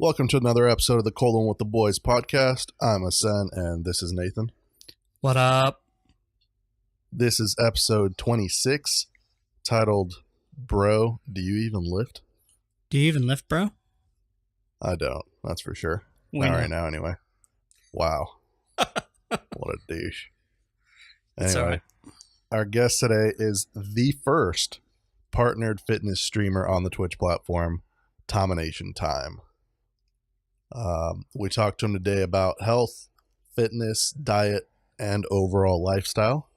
Welcome to another episode of the Colon with the Boys podcast. I'm Asen, and this is Nathan. What up? This is episode 26, titled, Bro, Do You Even Lift? Do you even lift, bro? I don't, that's for sure. We Not know. right now, anyway. Wow. What a douche. It's all Anyway, right. our guest today is the first partnered fitness streamer on the Twitch platform, TominationTime. We talked to him today about health, fitness, diet, and overall lifestyle.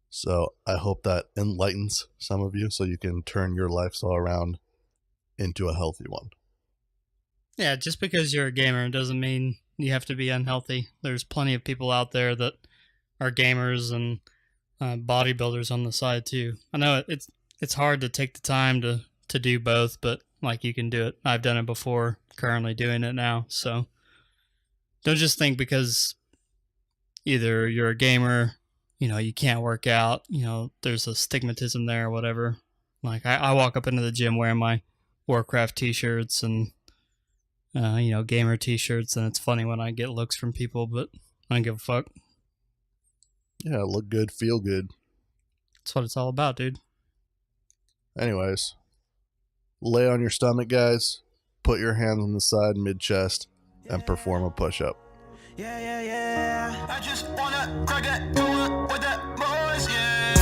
So I hope that enlightens some of you so you can turn your lifestyle around into a healthy one. Yeah, just because you're a gamer doesn't mean you have to be unhealthy. There's plenty of people out there that are gamers and bodybuilders on the side too. I know it's hard to take the time to do both, but like you can do it. I've done it before, currently doing it now. So don't just think because either you're a gamer, you can't work out, there's a stigmatism there or whatever. Like I walk up into the gym wearing my Warcraft t-shirts and gamer t-shirts, and it's funny when I get looks from people, but I don't give a fuck. Yeah, look good, feel good. That's what it's all about, dude. Anyways, lay on your stomach, guys. Put your hands on the side mid-chest and perform a push-up. Yeah. I just wanna crack that door with that boys, yeah.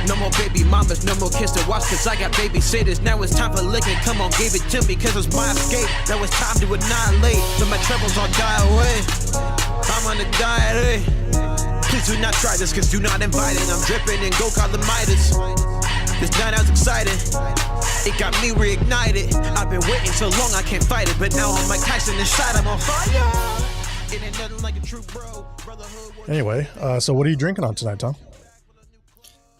No more baby mamas, no more kids to watch, cause I got babysitters. Now it's time for licking, come on, give it to me, cause it's my escape. Now it's time to annihilate, so my troubles all die away. I'm on a diet, Please do not try this, cause you're not invited. I'm dripping in go call the Midas. This night I was excited, it got me reignited. I've been waiting so long I can't fight it, but now I'm Mike Tyson inside, I'm on fire. It ain't nothing like a true bro. Anyway, so what are you drinking on tonight, Tom?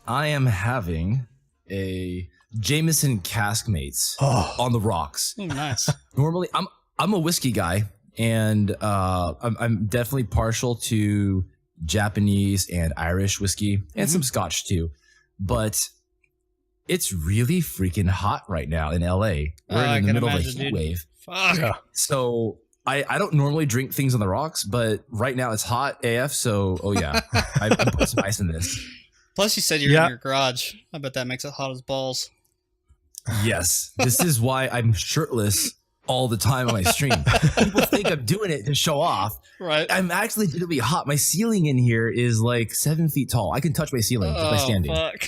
I am having a Jameson Caskmates on the rocks. Oh, nice. Normally, I'm a whiskey guy, and I'm definitely partial to Japanese and Irish whiskey and some Scotch too. But it's really freaking hot right now in LA. We're in the middle of a heat wave. Fuck. Yeah. So I don't normally drink things on the rocks, but right now it's hot AF. So I put some ice in this. Plus, you said you're in your garage. I bet that makes it hot as balls. Yes, this is why I'm shirtless all the time on my stream. People think I'm doing it to show off. Right. I'm actually going to be hot. My ceiling in here is like 7 feet tall. I can touch my ceiling just by standing. Fuck.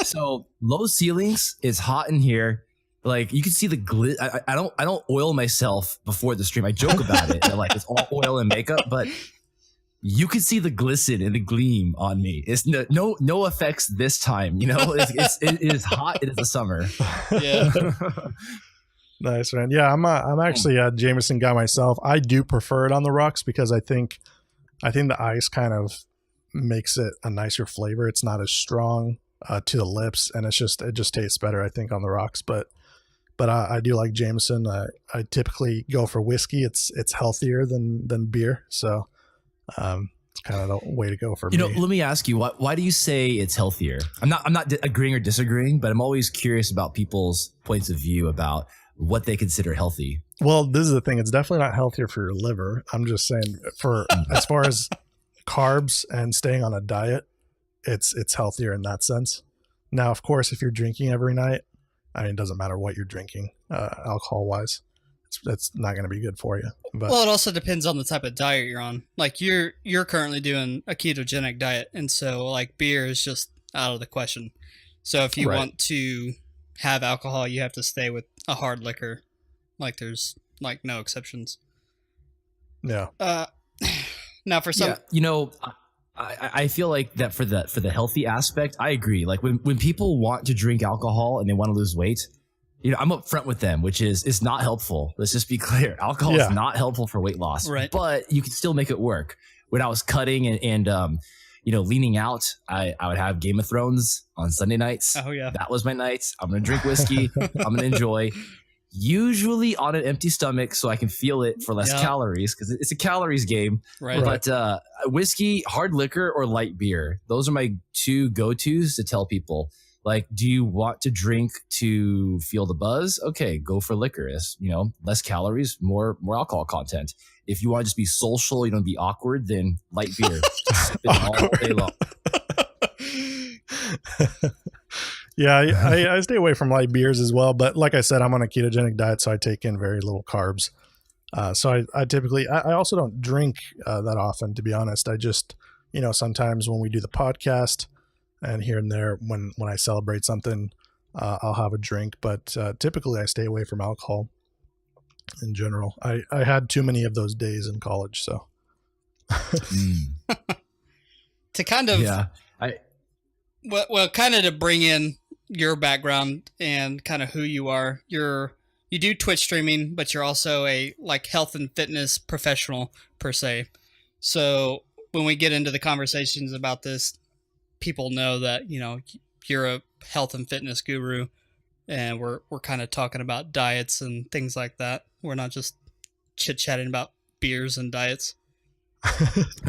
So low ceilings. It's hot in here. Like you can see the I don't oil myself before the stream. I joke about it. Like it's all oil and makeup, but you can see the glisten and the gleam on me. It's no effects this time. It is hot. It is the summer. Yeah. Nice, man. Yeah, I'm actually a Jameson guy myself. I do prefer it on the rocks because I think the ice kind of makes it a nicer flavor. It's not as strong to the lips, and it just tastes better, I think, on the rocks. But I do like Jameson. I typically go for whiskey. It's healthier than beer, so it's kind of the way to go for me. Let me ask you, why do you say it's healthier? I'm not agreeing or disagreeing, but I'm always curious about people's points of view about what they consider healthy. Well, this is the thing. It's definitely not healthier for your liver. I'm just saying for as far as carbs and staying on a diet, it's healthier in that sense. Now, of course, if you're drinking every night, it doesn't matter what you're drinking, alcohol wise. It's not going to be good for you. But Well, it also depends on the type of diet you're on. Like you're currently doing a ketogenic diet, and so like beer is just out of the question. So if you want to have alcohol, you have to stay with a hard liquor. Like there's like no exceptions. yeah. Now for some, I feel like that for the healthy aspect, I agree. Like when people want to drink alcohol and they want to lose weight, I'm upfront with them, which is it's not helpful. Let's just be clear. Alcohol is not helpful for weight loss, right? But you can still make it work. When I was cutting and leaning out, I would have Game of Thrones on Sunday nights. Oh yeah, that was my night. I'm gonna drink whiskey. I'm gonna enjoy. usually on an empty stomach so I can feel it for less calories because it's a calories game. Right. But whiskey, hard liquor, or light beer. Those are my two go-tos to tell people. Like, do you want to drink to feel the buzz? Okay, go for liquor. It's, less calories, more alcohol content. If you want to just be social, you don't be awkward, then light beer. Sip it all day long. Yeah, I stay away from light beers as well. But like I said, I'm on a ketogenic diet, so I take in very little carbs. So I typically, I also don't drink that often, to be honest. I just, sometimes when we do the podcast and here and there, when I celebrate something, I'll have a drink. But typically I stay away from alcohol in general. I had too many of those days in college, so. To kind of, kind of to bring in your background and kind of who you are. You do Twitch streaming, but you're also a health and fitness professional per se. So when we get into the conversations about this, people know that you're a health and fitness guru, and we're kind of talking about diets and things like that. We're not just chit chatting about beers and diets.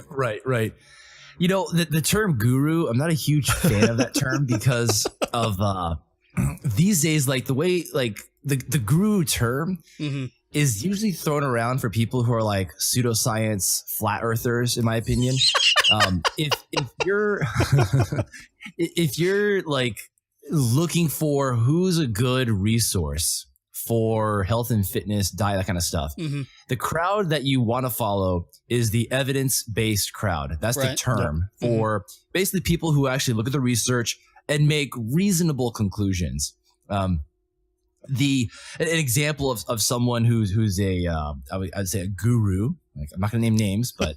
Right. The term guru, I'm not a huge fan of that term because of these days, the way the guru term is usually thrown around for people who are pseudoscience flat earthers, in my opinion. If you're if you're looking for who's a good resource for health and fitness, diet, that kind of stuff, the crowd that you want to follow is the evidence-based crowd. That's the term for basically people who actually look at the research and make reasonable conclusions. An example of someone who's I'd say a guru. I'm not going to name names, but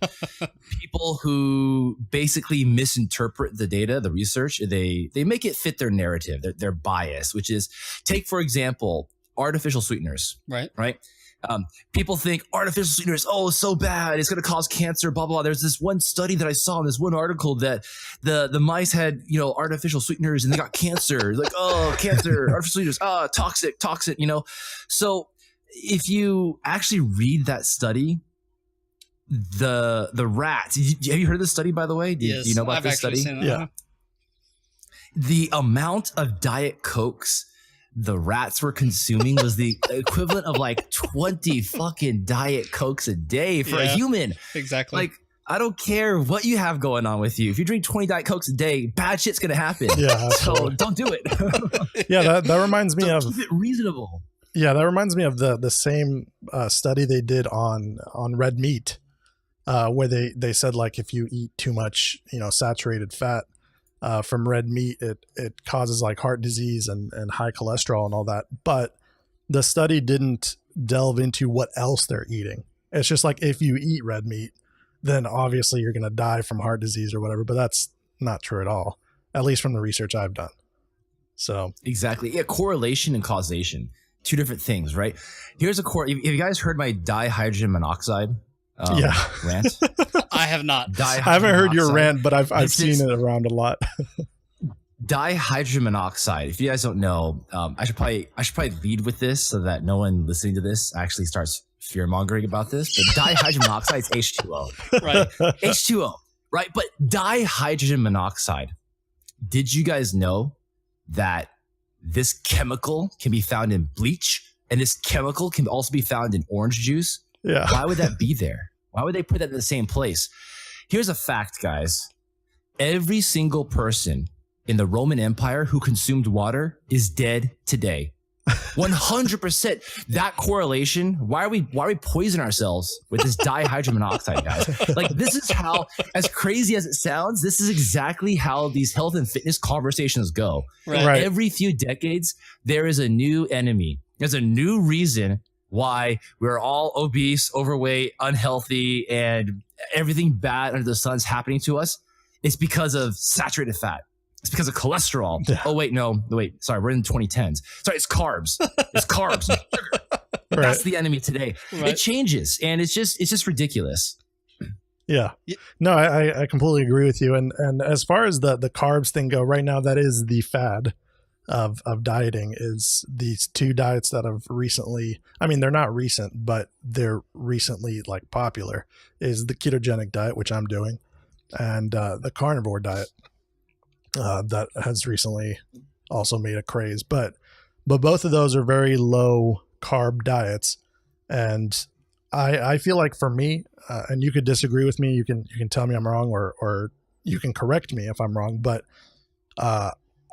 people who basically misinterpret the data, the research, they make it fit their narrative, their bias, which is, take for example, artificial sweeteners. Right. People think artificial sweeteners, so bad, it's going to cause cancer, blah, blah, blah. There's this one study that I saw in this one article that the mice had, artificial sweeteners and they got cancer. Cancer, artificial sweeteners, toxic, So if you actually read that study, the rats, have you heard of this study, by the way? Yes, do you know about I've this study? Seen that. Yeah. The amount of Diet Cokes the rats were consuming was the equivalent of 20 fucking Diet Cokes a day for a human. Exactly. I don't care what you have going on with you. If you drink 20 Diet Cokes a day, bad shit's going to happen. Yeah. So don't do it. Yeah. That reminds me of, keep it reasonable. Yeah. That reminds me of the same study they did on red meat, where they said if you eat too much, saturated fat, from red meat, it causes heart disease and high cholesterol and all that. But the study didn't delve into what else they're eating. It's just if you eat red meat, then obviously you're going to die from heart disease or whatever. But that's not true at all, at least from the research I've done. So exactly. Yeah. Correlation and causation, two different things, right? Here's have you guys heard my dihydrogen monoxide rant? I have not. I haven't heard your rant, but I've seen it around a lot. Dihydrogen monoxide. If you guys don't know, I should probably lead with this so that no one listening to this actually starts fear mongering about this. But dihydrogen monoxide is H2O, right? H2O, right? But dihydrogen monoxide. Did you guys know that this chemical can be found in bleach, and this chemical can also be found in orange juice? Yeah. Why would that be there? Why would they put that in the same place? Here's a fact, guys. Every single person in the Roman Empire who consumed water is dead today. 100%. That correlation. Why are we poisoning ourselves with this dihydrogen monoxide, guys? This is how, as crazy as it sounds, this is exactly how these health and fitness conversations go. Right. Every few decades, there is a new enemy. There's a new reason why we're all obese, overweight, unhealthy, and everything bad under the sun's happening to us. It's because of saturated fat. It's because of cholesterol. Yeah. Oh, wait, no. Wait, sorry. We're in the 2010s. Sorry, it's carbs. It's carbs. And sugar. Right. That's the enemy today. Right. It changes, and it's just ridiculous. Yeah. No, I completely agree with you. And as far as the carbs thing go, right now, that is the fad. of dieting is these two diets that have recently, I mean, they're not recent, but they're recently like popular, is the ketogenic diet, which I'm doing, and the carnivore diet that has recently also made a craze. But both of those are very low carb diets, and I feel like for me, and you could disagree with me, you can tell me I'm wrong, or you can correct me if I'm wrong, but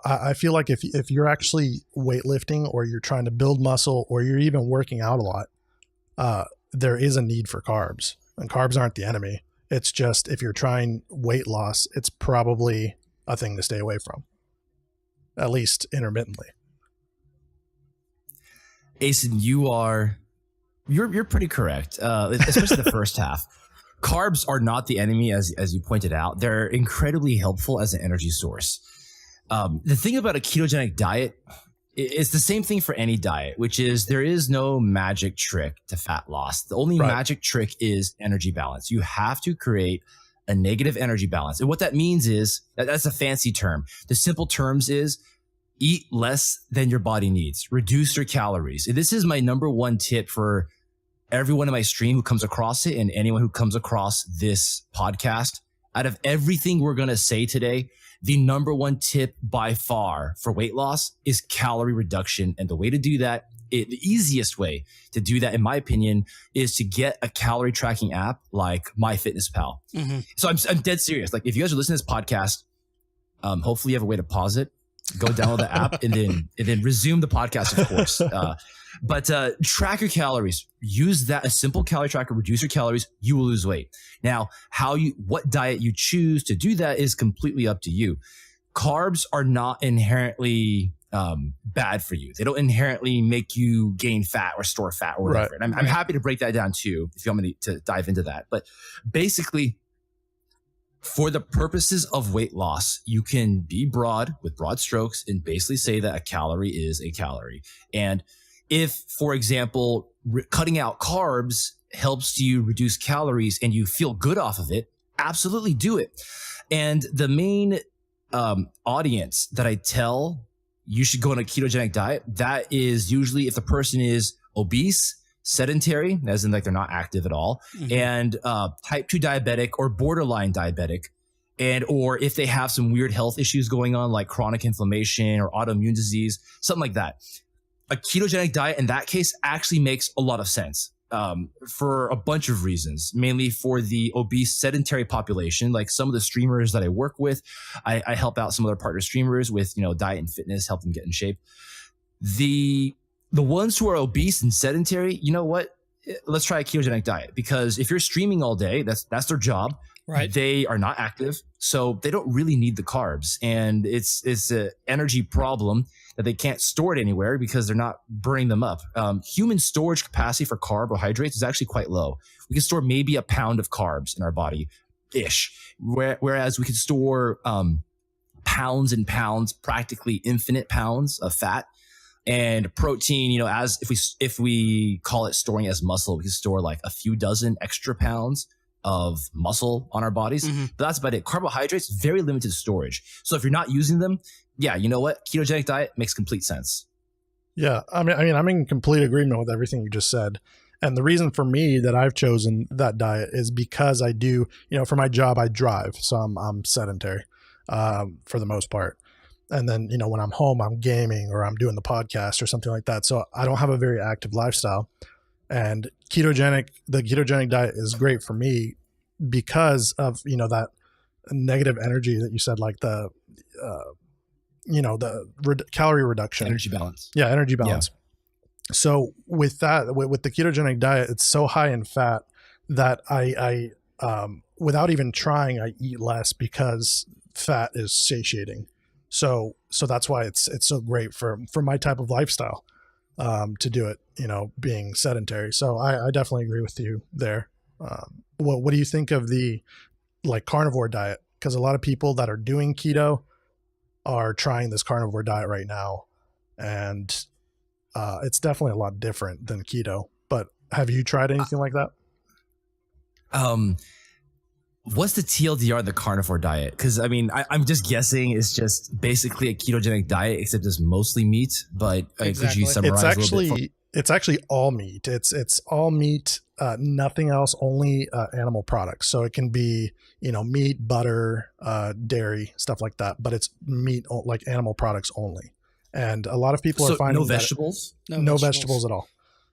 I feel like if you're actually weightlifting, or you're trying to build muscle, or you're even working out a lot, there is a need for carbs, and carbs aren't the enemy. It's just, if you're trying weight loss, it's probably a thing to stay away from, at least intermittently. Asen, you're pretty correct, especially the first half. Carbs are not the enemy, as you pointed out. They're incredibly helpful as an energy source. The thing about a ketogenic diet, it's the same thing for any diet, which is there is no magic trick to fat loss. The only magic trick is energy balance. You have to create a negative energy balance. And what that means is, that's a fancy term. The simple terms is, eat less than your body needs. Reduce your calories. And this is my number one tip for everyone in my stream who comes across it, and anyone who comes across this podcast. Out of everything we're going to say today, the number one tip by far for weight loss is calorie reduction. And the way to do that, the easiest way to do that, in my opinion, is to get a calorie tracking app like MyFitnessPal. Mm-hmm. So I'm dead serious. Like, if you guys are listening to this podcast, hopefully you have a way to pause it, go download the app, and then resume the podcast, of course. But track your calories. Use that, a simple calorie tracker. Reduce your calories. You will lose weight. Now, what diet you choose to do that is completely up to you. Carbs are not inherently bad for you. They don't inherently make you gain fat or store fat or whatever. And I'm happy to break that down too, if you want me to dive into that. But basically, for the purposes of weight loss, you can be broad with broad strokes and basically say that a calorie is a calorie. And if, for example, cutting out carbs helps you reduce calories and you feel good off of it, absolutely do it. And the main audience that I tell you should go on a ketogenic diet, that is usually if the person is obese, sedentary, as in like they're not active at all, and type 2 diabetic or borderline diabetic, and or if they have some weird health issues going on like chronic inflammation or autoimmune disease, something like that. A ketogenic diet in that case actually makes a lot of sense for a bunch of reasons, mainly for the obese sedentary population. Like some of the streamers that I work with, I help out some other partner streamers with, diet and fitness, help them get in shape. The ones who are obese and sedentary, you know what? Let's try a ketogenic diet, because if you're streaming all day, that's their job. Right. They are not active, so they don't really need the carbs, and it's an energy problem that they can't store it anywhere because they're not burning them up. Human storage capacity for carbohydrates is actually quite low. We can store maybe a pound of carbs in our body, ish, whereas we can store pounds and pounds, practically infinite pounds of fat. And protein, as if we call it storing as muscle, we can store like a few dozen extra pounds of muscle on our bodies. But that's about it. Carbohydrates, very limited storage. So if you're not using them, yeah, you know what? Ketogenic diet makes complete sense. Yeah, I mean, I'm in complete agreement with everything you just said. And the reason for me that I've chosen that diet is because I do, for my job, I drive. So I'm sedentary for the most part. And then, when I'm home, I'm gaming or I'm doing the podcast or something like that. So I don't have a very active lifestyle. And the ketogenic diet is great for me because of, that negative energy that you said, like the calorie reduction. Energy balance. Yeah, energy balance. Yeah. So with that, with the ketogenic diet, it's so high in fat that I without even trying, I eat less because fat is satiating. So that's why it's so great for my type of lifestyle to do it, being sedentary. So I definitely agree with you there. What do you think of the carnivore diet? Because a lot of people that are doing keto are trying this carnivore diet right now, and it's definitely a lot different than keto. But have you tried anything like that? What's the TLDR of the carnivore diet? Because I mean, I'm just guessing it's just basically a ketogenic diet, except it's mostly meat. But could Exactly. you summarize It's actually all meat. It's all meat, nothing else, only animal products. So it can be, meat, butter, dairy, stuff like that. But it's meat, like animal products only. And a lot of people are finding no vegetables, no vegetables at all.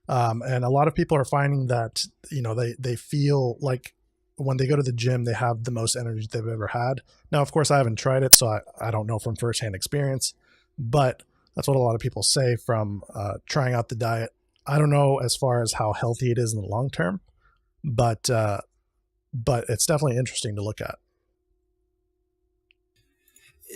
And a lot of people are finding that they feel like when they go to the gym, they have the most energy they've ever had. Now, of course, I haven't tried it, so I don't know from firsthand experience, but that's what a lot of people say from trying out the diet. I don't know as far as how healthy it is in the long term, but it's definitely interesting to look at.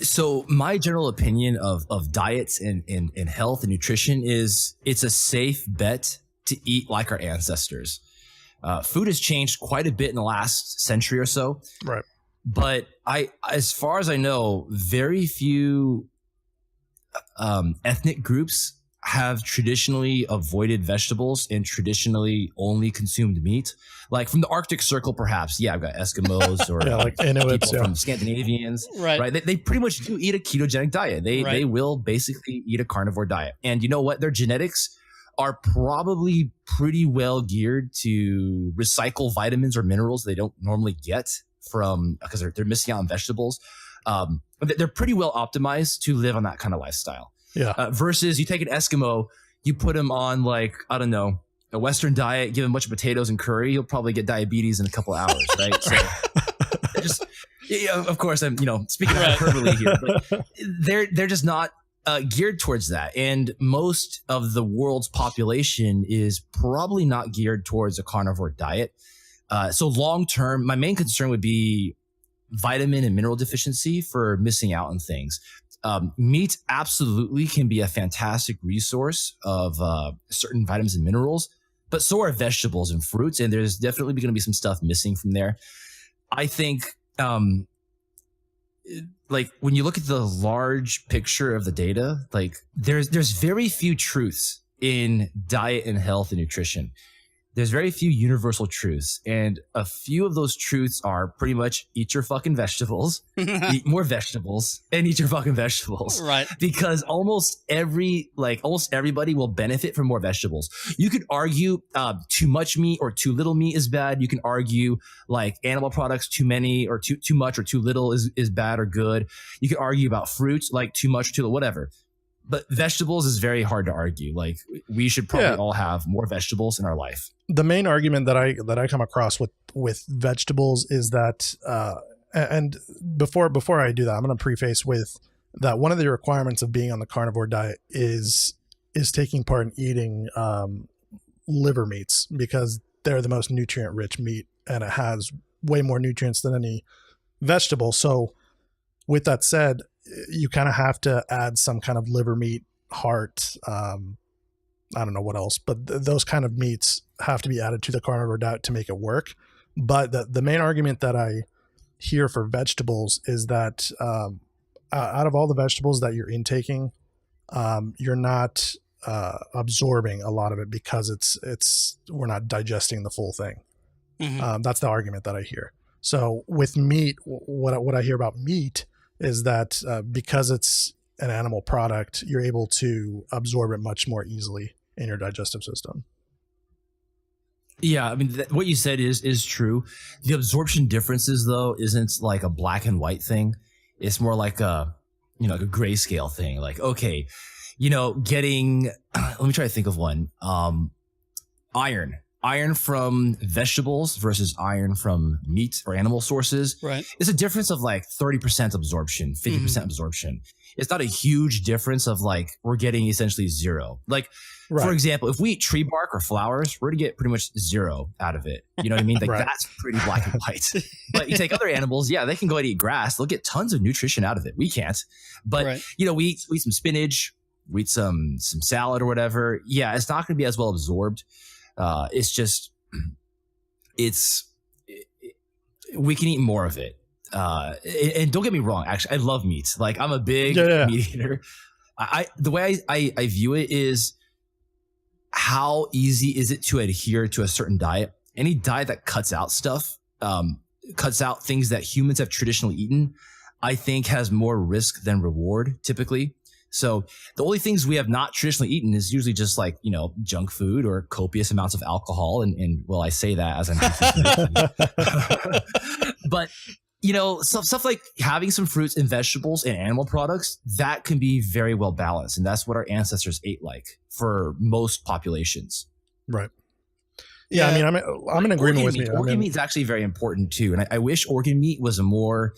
So my general opinion of diets and health and nutrition is it's a safe bet to eat like our ancestors. Food has changed quite a bit in the last century or so. Right. But as far as I know, very few ethnic groups have traditionally avoided vegetables and traditionally only consumed meat. Like from the Arctic Circle, perhaps. Yeah, I've got Eskimos or like Inuits, people from Scandinavians. Right. They pretty much do eat a ketogenic diet. They will basically eat a carnivore diet. And you know what? Their genetics are probably pretty well geared to recycle vitamins or minerals they don't normally get from because they're missing out on vegetables. They're pretty well optimized to live on that kind of lifestyle. Yeah. Versus you take an Eskimo, you put him on like, I don't know, a Western diet, give him a bunch of potatoes and curry, he'll probably get diabetes in a couple hours, right? So of course, I'm, speaking of hyperbole here, but they're just not geared towards that. And most of the world's population is probably not geared towards a carnivore diet. So long term, my main concern would be vitamin and mineral deficiency for missing out on things. Meat absolutely can be a fantastic resource of certain vitamins and minerals, but so are vegetables and fruits. And there's definitely going to be some stuff missing from there. I think like when you look at the large picture of the data, like there's very few truths in diet and health and nutrition. There's very few universal truths. And a few of those truths are pretty much eat your fucking vegetables, eat more vegetables, and eat your fucking vegetables. Right. Because almost everybody will benefit from more vegetables. You could argue too much meat or too little meat is bad. You can argue like animal products, too many or too much or too little is bad or good. You could argue about fruits, like too much or too little, whatever. But vegetables is very hard to argue. Like we should probably all have more vegetables in our life. The main argument that I come across with vegetables is that, and before I do that, I'm going to preface with that one of the requirements of being on the carnivore diet is taking part in eating liver meats, because they're the most nutrient rich meat and it has way more nutrients than any vegetable. So with that said, you kind of have to add some kind of liver meat, heart, I don't know what else, but those kind of meats have to be added to the carnivore diet to make it work. But the main argument that I hear for vegetables is that out of all the vegetables that you're intaking, you're not absorbing a lot of it because we're not digesting the full thing. Mm-hmm. That's the argument that I hear. So with meat, what I hear about meat is that because it's an animal product, you're able to absorb it much more easily in your digestive system. Yeah, I mean, what you said is true. The absorption differences, though, isn't like a black and white thing. It's more like a grayscale thing. Like, okay, getting, let me try to think of one. Iron from vegetables versus iron from meat or animal sources. Right. It's a difference of like 30% absorption, 50% absorption. It's not a huge difference of like, we're getting essentially zero. Like, for example, if we eat tree bark or flowers, we're going to get pretty much zero out of it. You know what I mean? Like that's pretty black and white. But you take other animals, yeah, they can go and eat grass. They'll get tons of nutrition out of it. We can't. But, we eat some spinach, we eat some salad or whatever. Yeah, it's not going to be as well absorbed. It's just, we can eat more of it. And don't get me wrong, actually, I love meat. Like I'm a big meat eater. The way I view it is how easy is it to adhere to a certain diet? Any diet that cuts out stuff, cuts out things that humans have traditionally eaten, I think has more risk than reward typically. So the only things we have not traditionally eaten is usually just like, junk food or copious amounts of alcohol. And well, I say that as I'm but stuff like having some fruits and vegetables and animal products, that can be very well balanced. And that's what our ancestors ate like for most populations. Right. Yeah, I mean, I'm in agreement with you. Organ meat is actually very important too. And I wish organ meat was more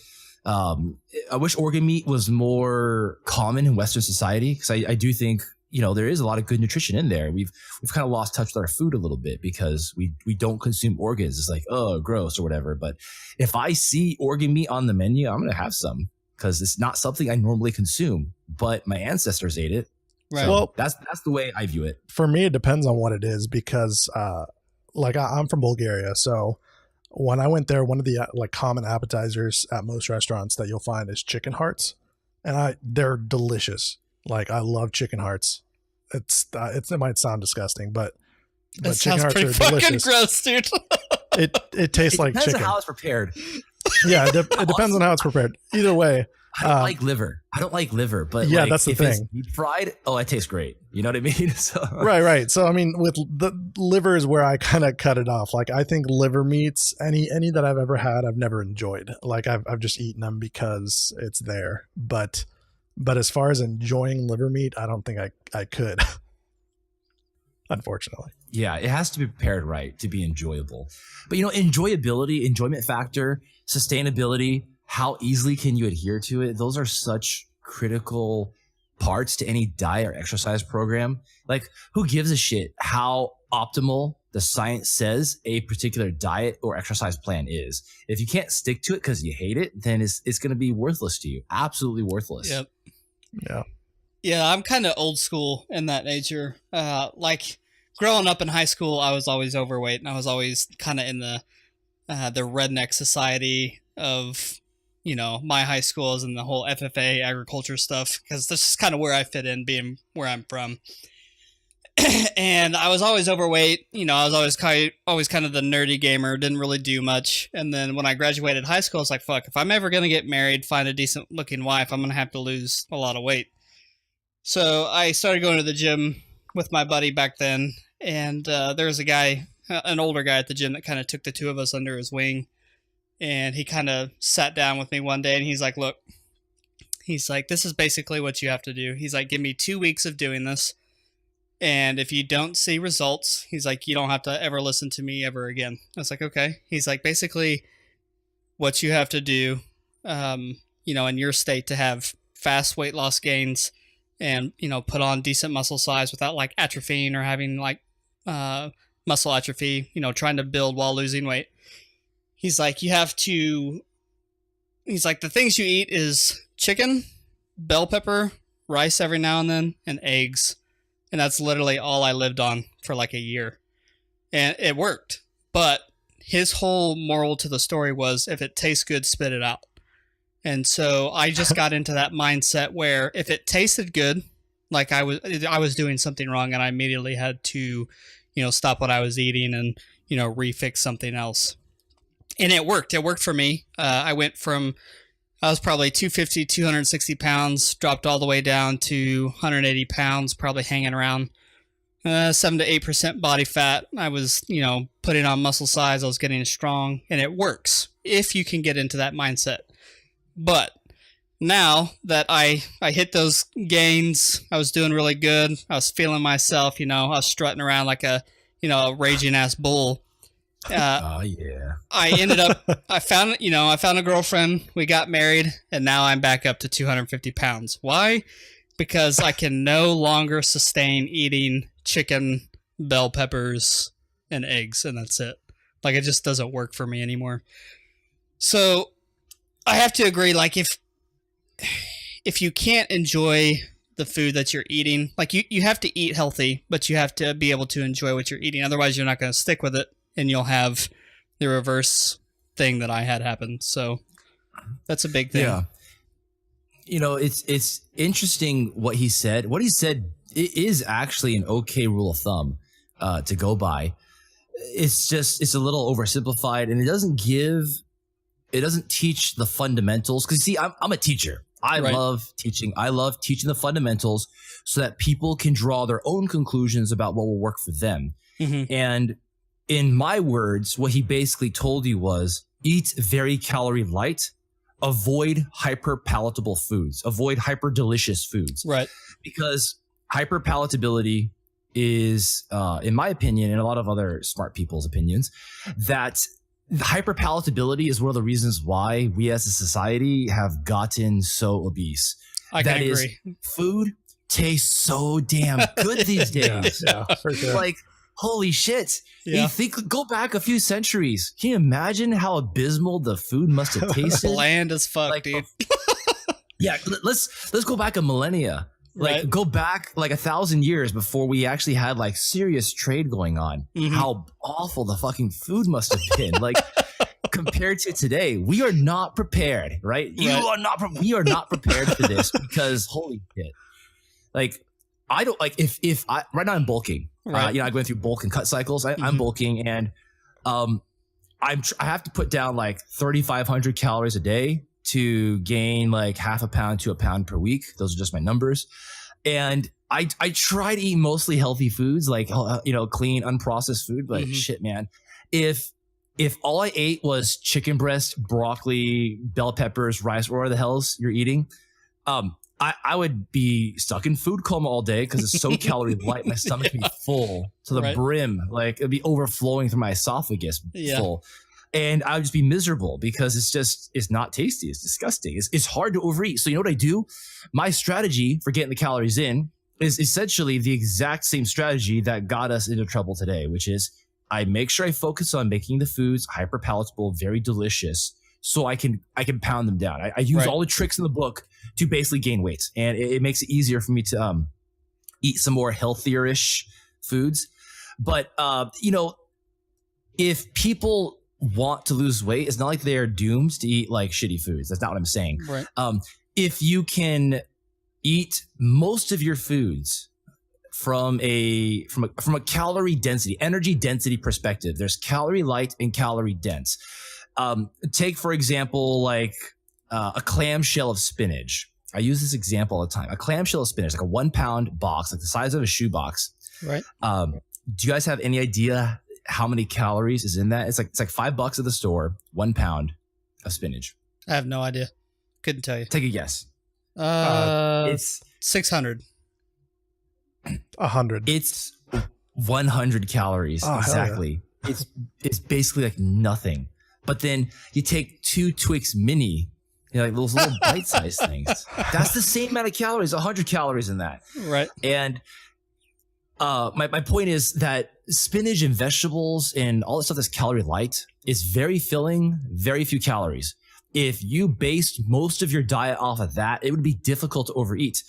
common in Western society, because I do think, there is a lot of good nutrition in there. We've kind of lost touch with our food a little bit because we don't consume organs. It's like, oh, gross or whatever. But if I see organ meat on the menu, I'm going to have some because it's not something I normally consume, but my ancestors ate it. Right. So Well, that's the way I view it. for me, it depends on what it is because, I'm from Bulgaria, so when I went there, one of the common appetizers at most restaurants that you'll find is chicken hearts, and they're delicious. Like, I love chicken hearts. It might sound disgusting, but That chicken sounds hearts pretty are fucking delicious. gross, dude. It tastes like Depends chicken. on how it's prepared. Yeah, it depends on how it's prepared. Either way, I don't like liver. But yeah, that's the if thing. it's fried, it tastes great. You know what I mean? So, right. So I mean, with the liver is where I kind of cut it off. Like, I think liver meats, any that I've ever had, I've never enjoyed. Like, I've just eaten them because it's there. But as far as enjoying liver meat, I don't think I could. Unfortunately. Yeah, it has to be prepared right to be enjoyable. But enjoyability, enjoyment factor, sustainability, how easily can you adhere to it? Those are such critical parts to any diet or exercise program. Like, who gives a shit how optimal the science says a particular diet or exercise plan is? If you can't stick to it because you hate it, then it's going to be worthless to you. Absolutely worthless. Yep. Yeah. Yeah, I'm kind of old school in that nature. Like, growing up in high school, I was always overweight, and I was always kind of in the redneck society of, my high schools and the whole FFA agriculture stuff, because this is kind of where I fit in, being where I'm from. And I was always overweight. I was always kind of the nerdy gamer, didn't really do much. And then when I graduated high school, I was like, fuck, if I'm ever going to get married, find a decent looking wife, I'm going to have to lose a lot of weight. So I started going to the gym with my buddy back then. And there was a guy, an older guy at the gym, that kind of took the two of us under his wing. And he kind of sat down with me one day and he's like, look, this is basically what you have to do. He's like, give me 2 weeks of doing this. And if you don't see results, he's like, you don't have to ever listen to me ever again. I was like, okay. He's like, basically what you have to do, in your state to have fast weight loss gains and, put on decent muscle size without like atrophying or having like muscle atrophy, trying to build while losing weight. He's like, the things you eat is chicken, bell pepper, rice every now and then, and eggs. And that's literally all I lived on for like a year. And it worked. But his whole moral to the story was, if it tastes good, spit it out. And so I just got into that mindset where if it tasted good, like I was doing something wrong, and I immediately had to, stop what I was eating and, refix something else. And it worked. It worked for me. I was probably 250, 260 pounds, dropped all the way down to 180 pounds, probably hanging around 7 to 8% body fat. I was, putting on muscle size. I was getting strong, and it works if you can get into that mindset. But now that I hit those gains, I was doing really good. I was feeling myself, I was strutting around like a raging ass bull. Oh yeah. I found a girlfriend. We got married, and now I'm back up to 250 pounds. Why? Because I can no longer sustain eating chicken, bell peppers, and eggs, and that's it. Like, it just doesn't work for me anymore. So I have to agree, like, if you can't enjoy the food that you're eating, like, you have to eat healthy, but you have to be able to enjoy what you're eating. Otherwise, you're not going to stick with it, and you'll have the reverse thing that I had happen. So that's a big thing. Yeah. It's interesting what he said. What he said is actually an okay rule of thumb to go by. It's a little oversimplified, and it doesn't give it doesn't teach the fundamentals. Because see, I'm a teacher. I Right. love teaching. I love teaching the fundamentals so that people can draw their own conclusions about what will work for them. Mhm. And in my words, what he basically told you was eat very calorie light, avoid hyper palatable foods, avoid hyper delicious foods. Right. Because hyper palatability is, in my opinion, and a lot of other smart people's opinions, that hyper palatability is one of the reasons why we as a society have gotten so obese. I That can is, agree. food tastes so damn good these days. Yeah, for sure. Like, holy shit. Yeah. You think, go back a few centuries. Can you imagine how abysmal the food must have tasted? Bland as fuck, Like, dude. Yeah, let's go back a millennia. Like, Right. go back like 1,000 years before we actually had like serious trade going on. Mhm. How awful the fucking food must have been. Like, compared to today, we are not prepared, right? You Right. are not. We are not prepared for this because holy shit. Like, I don't like if I right now I'm bulking. Right. I'm going through bulk and cut cycles. I'm Mhm. bulking, and I have to put down like 3,500 calories a day to gain like half a pound to a pound per week. Those are just my numbers. And I try to eat mostly healthy foods, like clean, unprocessed food. But Mhm. shit, man, if all I ate was chicken breast, broccoli, bell peppers, rice, or whatever the hell's you're eating, I would be stuck in food coma all day because it's so calorie light. My stomach would be full to the Right. brim, like it'd be overflowing through my esophagus, Yeah. full. And I would just be miserable because it's not tasty. It's disgusting. It's hard to overeat. So you know what I do? My strategy for getting the calories in is essentially the exact same strategy that got us into trouble today, which is I make sure I focus on making the foods hyper palatable, very delicious, so I can pound them down. I use Right. all the tricks in the book to basically gain weight, and it makes it easier for me to eat some more healthier-ish foods. But if people want to lose weight, it's not like they're doomed to eat like shitty foods. That's not what I'm saying. Right. If you can eat most of your foods from a calorie density, energy density perspective, there's calorie light and calorie dense. Take for example, like a clamshell of spinach. I use this example all the time. A clamshell of spinach, like a 1 pound box, like the size of a shoebox. Right. Do you guys have any idea how many calories is in that? It's like $5 at the store, 1 pound of spinach. I have no idea. Couldn't tell you. Take a guess. It's It's 600. 100. it's 100 calories. Oh, hell Exactly. It's basically like nothing. But then you take 2 Twix mini, like those little bite-sized things. That's the same amount of calories, 100 calories in that. Right. And my point is that spinach and vegetables and all the stuff that's calorie light is very filling, very few calories. If you based most of your diet off of that, it would be difficult to overeat.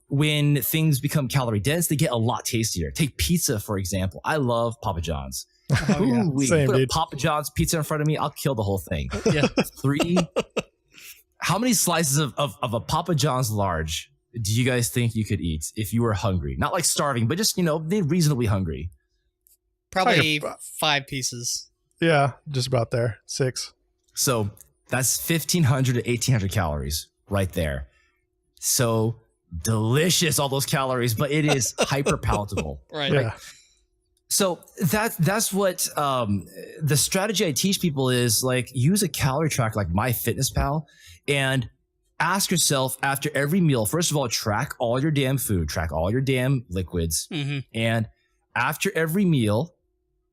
When things become calorie dense, they get a lot tastier. Take pizza, for example. I love Papa John's. Oh, yeah. Ooh-wee. Same, Put a dude. Papa John's pizza in front of me, I'll kill the whole thing. Yeah. 3. How many slices of a Papa John's large do you guys think you could eat if you were hungry? Not like starving, but just, reasonably hungry. Probably Like 5 pieces. Yeah, just about there. 6. So that's 1,500 to 1,800 calories right there. So delicious, all those calories, but it is hyper palatable. Right. Yeah. So that's what the strategy I teach people is, like, use a calorie tracker like MyFitnessPal and ask yourself after every meal, first of all, track all your damn food, track all your damn liquids. Mm-hmm. And after every meal,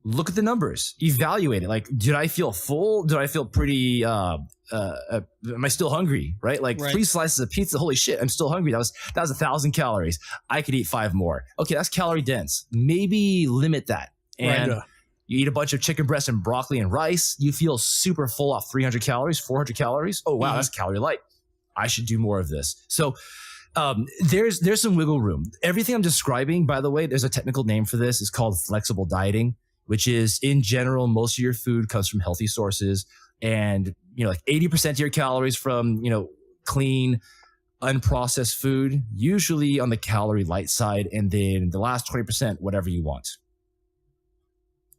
look at the numbers, evaluate it. Like, did I feel full? Did I feel pretty, am I still hungry? Right? Like Right. 3 slices of pizza. Holy shit, I'm still hungry. That was 1,000 calories. I could eat 5 more. Okay. That's calorie dense. Maybe limit that. And Right. you eat a bunch of chicken breast and broccoli and rice. You feel super full off 300 calories, 400 calories. Oh, wow. Mhm. That's calorie light. I should do more of this. So, there's some wiggle room. Everything I'm describing, by the way, there's a technical name for this. It's called flexible dieting, which is, in general, most of your food comes from healthy sources, and like 80% of your calories from clean, unprocessed food, usually on the calorie light side, and then the last 20%, whatever you want.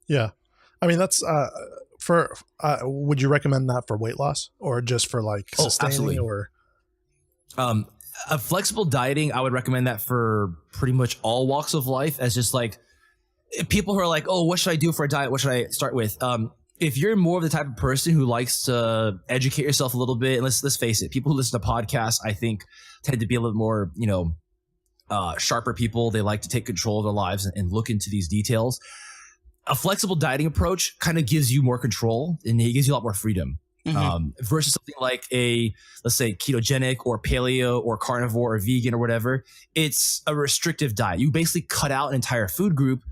Yeah. I mean, that's for would you recommend that for weight loss or just for like sustaining absolutely. or A flexible dieting, I would recommend that for pretty much all walks of life, as just like people who are like, oh, what should I do for a diet? What should I start with? If you're more of the type of person who likes to educate yourself a little bit, and let's face it, people who listen to podcasts, I think, tend to be a little more, sharper people. They like to take control of their lives and look into these details. A flexible dieting approach kind of gives you more control and it gives you a lot more freedom. Versus something like let's say ketogenic or paleo or carnivore or vegan or whatever. It's a restrictive diet. You basically cut out an entire food group,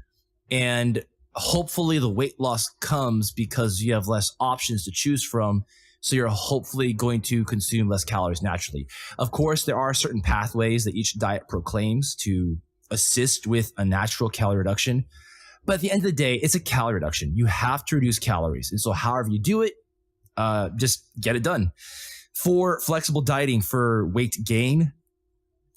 and hopefully the weight loss comes because you have less options to choose from. So you're hopefully going to consume less calories naturally. Of course, there are certain pathways that each diet proclaims to assist with a natural calorie reduction. But at the end of the day, it's a calorie reduction. You have to reduce calories. And so however you do it, just get it done. For flexible dieting for weight gain,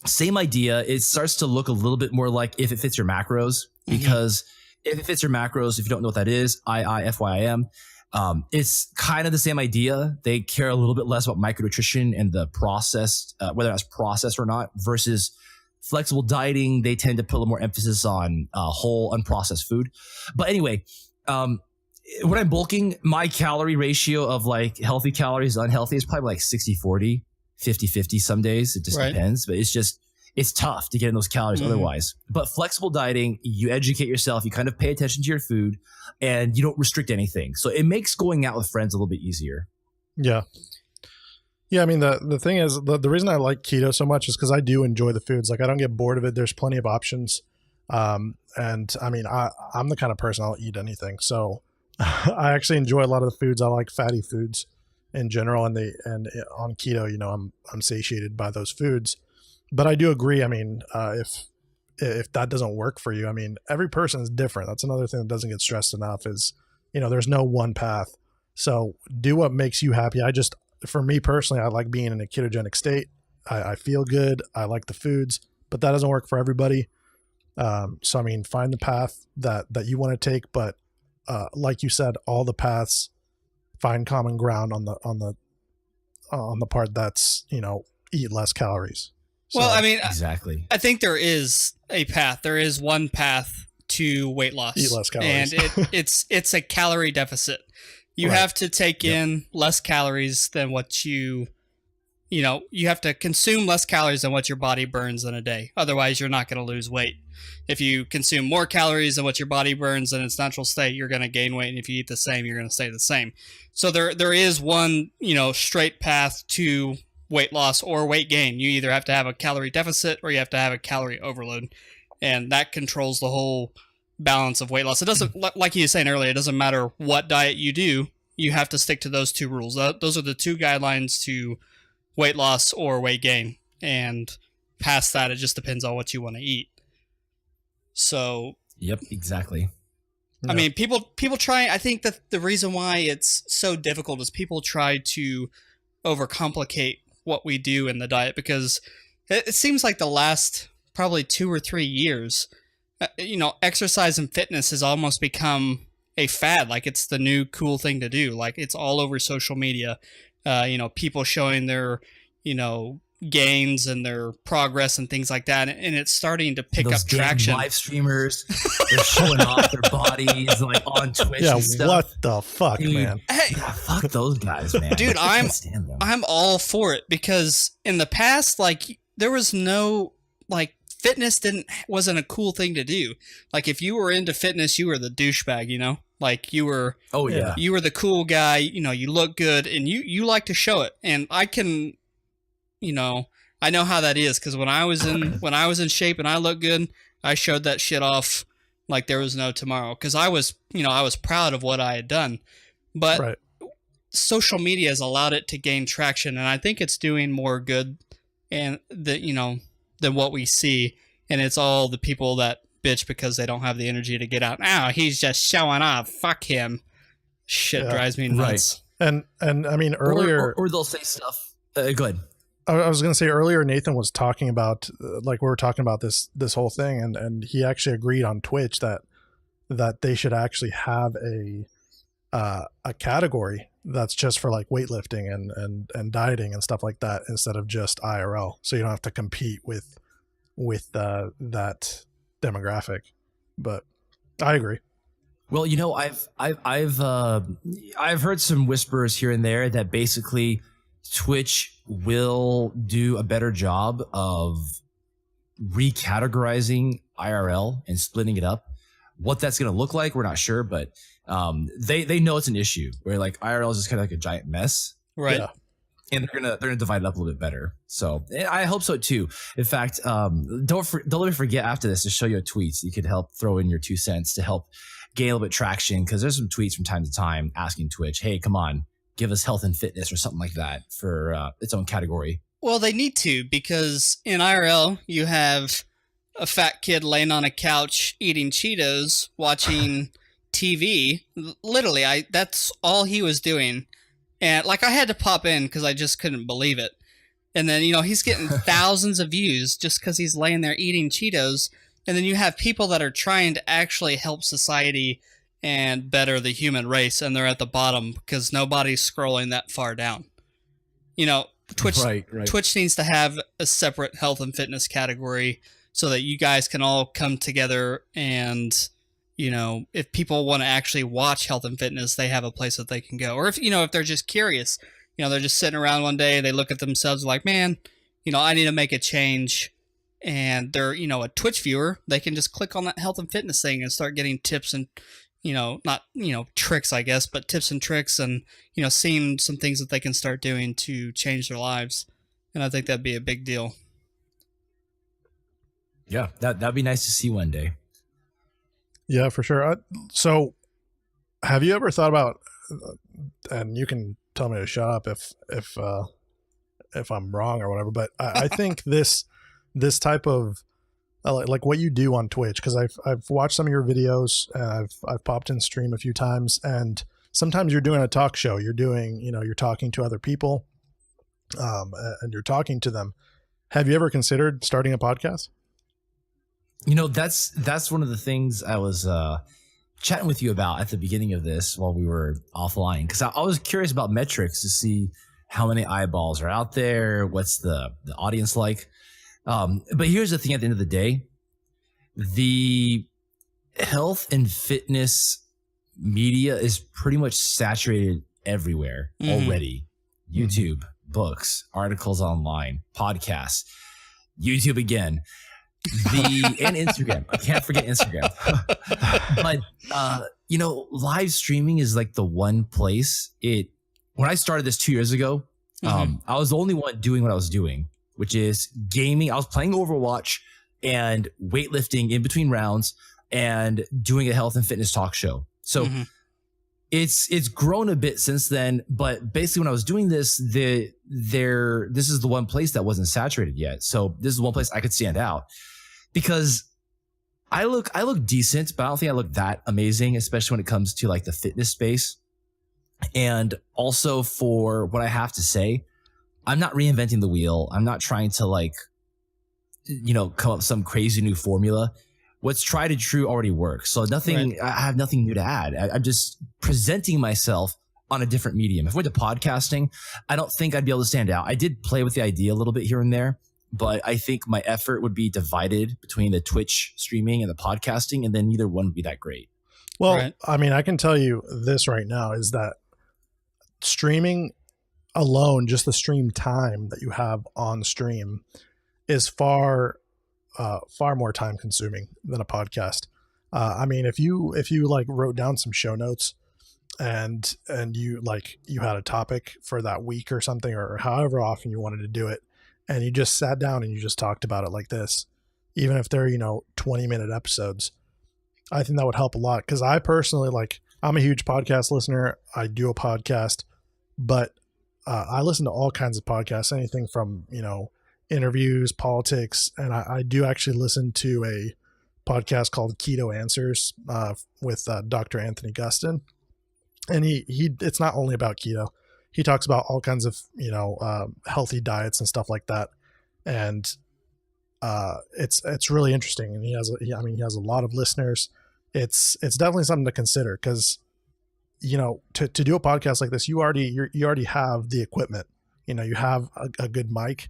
same idea. It starts to look a little bit more like If It Fits Your Macros, because If It Fits Your Macros, if you don't know what that is, IIFYIM, it's kind of the same idea. They care a little bit less about micronutrition and the processed, whether that's processed or not, versus flexible dieting. They tend to put a little more emphasis on whole unprocessed food. But anyway, when I'm bulking, my calorie ratio of like healthy calories to unhealthy is probably like 60-40, 50-50 some days. It just depends, but it's tough to get in those calories otherwise. But flexible dieting, you educate yourself, you kind of pay attention to your food, and you don't restrict anything. So it makes going out with friends a little bit easier. Yeah. Yeah, I mean, the thing is, the reason I like keto so much is because I do enjoy the foods. Like, I don't get bored of it. There's plenty of options. And I mean, I'm the kind of person I'll eat anything. So I actually enjoy a lot of the foods. I like fatty foods in general, and on keto, I'm satiated by those foods. But I do agree. I mean, if that doesn't work for you, I mean, every person is different. That's another thing that doesn't get stressed enough is, there's no one path. So do what makes you happy. For me personally, I like being in a ketogenic state. I feel good. I like the foods, but that doesn't work for everybody. So, I mean, find the path that you want to take, but like you said, all the paths, find common ground on the part that's, eat less calories. So, well, I mean, exactly. I think there is a path. There is one path to weight loss. Eat less calories. And it's a calorie deficit. You have to take in less calories than what you have to consume less calories than what your body burns in a day. Otherwise, you're not going to lose weight. If you consume more calories than what your body burns in its natural state, you're going to gain weight. And if you eat the same, you're going to stay the same. So there is one, straight path to weight loss or weight gain. You either have to have a calorie deficit or you have to have a calorie overload. And that controls the whole balance of weight loss. It doesn't, like you were saying earlier, it doesn't matter what diet you do. You have to stick to those two rules. Those are the two guidelines to weight loss or weight gain. And past that, it just depends on what you want to eat. So, yep, exactly. I mean, people try. I think that the reason why it's so difficult is people try to overcomplicate what we do in the diet, because it seems like the last probably 2 or 3 years, exercise and fitness has almost become a fad. Like, it's the new cool thing to do. Like, it's all over social media. People showing their, gains and their progress and things like that, and it's starting to pick up traction. Live streamers, they're showing off their bodies like on Twitch. Yeah, and stuff. what the fuck, Dude, man? Hey, yeah, fuck those guys, man. Dude, I can't stand them. I'm all for it, because in the past, like, there was no, like, fitness wasn't a cool thing to do. Like, if you were into fitness, you were the douchebag, like you were. Oh yeah, you were the cool guy. You look good, and you like to show it. And I can, I know how that is, because when I was in shape and I looked good, I showed that shit off like there was no tomorrow, because I was proud of what I had done. But social media has allowed it to gain traction, and I think it's doing more good than what we see. And it's all the people that bitch because they don't have the energy to get out. Oh, he's just showing off. Fuck him. Shit drives me nuts. And I mean, earlier, or they'll say stuff. Go ahead. I was going to say earlier, Nathan was talking about, like, we were talking about this whole thing, and he actually agreed on Twitch that they should actually have a category that's just for like weightlifting and dieting and stuff like that instead of just IRL, so you don't have to compete with that demographic. But I agree. Well, you know, I've heard some whispers here and there that basically Twitch will do a better job of recategorizing IRL and splitting it up. What that's going to look like, we're not sure, but they know it's an issue where like IRL is just kind of like a giant mess, Right. Yeah. and they're gonna divide it up a little bit better. So I hope so too. In fact, don't let me forget after this to show you a tweet so you could help throw in your 2 cents to help gain a little bit traction, because there's some tweets from time to time asking Twitch, hey, come on, give us health and fitness or something like that for its own category. Well, they need to, because in IRL you have a fat kid laying on a couch eating Cheetos, watching TV. Literally, that's all he was doing. And like I had to pop in because I just couldn't believe it. And then, he's getting thousands of views just because he's laying there eating Cheetos. And then you have people that are trying to actually help society and better the human race, and they're at the bottom because nobody's scrolling that far down. Twitch Right. Twitch needs to have a separate health and fitness category so that you guys can all come together, and if people want to actually watch health and fitness, they have a place that they can go. Or if they're just curious, they're just sitting around one day, they look at themselves like, man, I need to make a change, and they're a Twitch viewer, they can just click on that health and fitness thing and start getting tips and not tricks, I guess, but tips and tricks, and seeing some things that they can start doing to change their lives. And I think that'd be a big deal. Yeah, that'd be nice to see one day. Yeah, for sure. So have you ever thought about, and you can tell me to shut up if I'm wrong or whatever, but I think this type of like what you do on Twitch, because I've watched some of your videos, and I've popped in stream a few times, and sometimes you're doing a talk show, you're doing, you're talking to other people, and you're talking to them. Have you ever considered starting a podcast? That's one of the things I was chatting with you about at the beginning of this while we were offline, because I was curious about metrics to see how many eyeballs are out there, what's the audience like. But here's the thing: at the end of the day, the health and fitness media is pretty much saturated everywhere already. YouTube, books, articles online, podcasts, YouTube again. And Instagram. I can't forget Instagram. But live streaming is like the one place when I started this 2 years ago, I was the only one doing what I was doing, which is gaming. I was playing Overwatch and weightlifting in between rounds and doing a health and fitness talk show. So it's grown a bit since then, but basically when I was doing this, this is the one place that wasn't saturated yet. So this is one place I could stand out, because I look decent, but I don't think I look that amazing, especially when it comes to like the fitness space. And also for what I have to say, I'm not reinventing the wheel. I'm not trying to come up with some crazy new formula. What's tried and true already works. So nothing, right. I have nothing new to add. I'm just presenting myself on a different medium. If we're to podcasting, I don't think I'd be able to stand out. I did play with the idea a little bit here and there, but I think my effort would be divided between the Twitch streaming and the podcasting, and then neither one would be that great. Well, right. I mean, I can tell you this right now is that streaming alone, just the stream time that you have on stream, is far more time consuming than a podcast. I mean, if you like wrote down some show notes and you had a topic for that week or something, or however often you wanted to do it, and you just sat down and you just talked about it like this, even if they're 20-minute episodes, I think that would help a lot. Because I personally, I'm a huge podcast listener. I do a podcast, but I listen to all kinds of podcasts, anything from interviews, politics, and I do actually listen to a podcast called Keto Answers with Dr. Anthony Gustin, and he it's not only about keto. He talks about all kinds of healthy diets and stuff like that, and it's really interesting. And he has a lot of listeners. It's definitely something to consider, because to do a podcast like this, you already have the equipment. You have a good mic.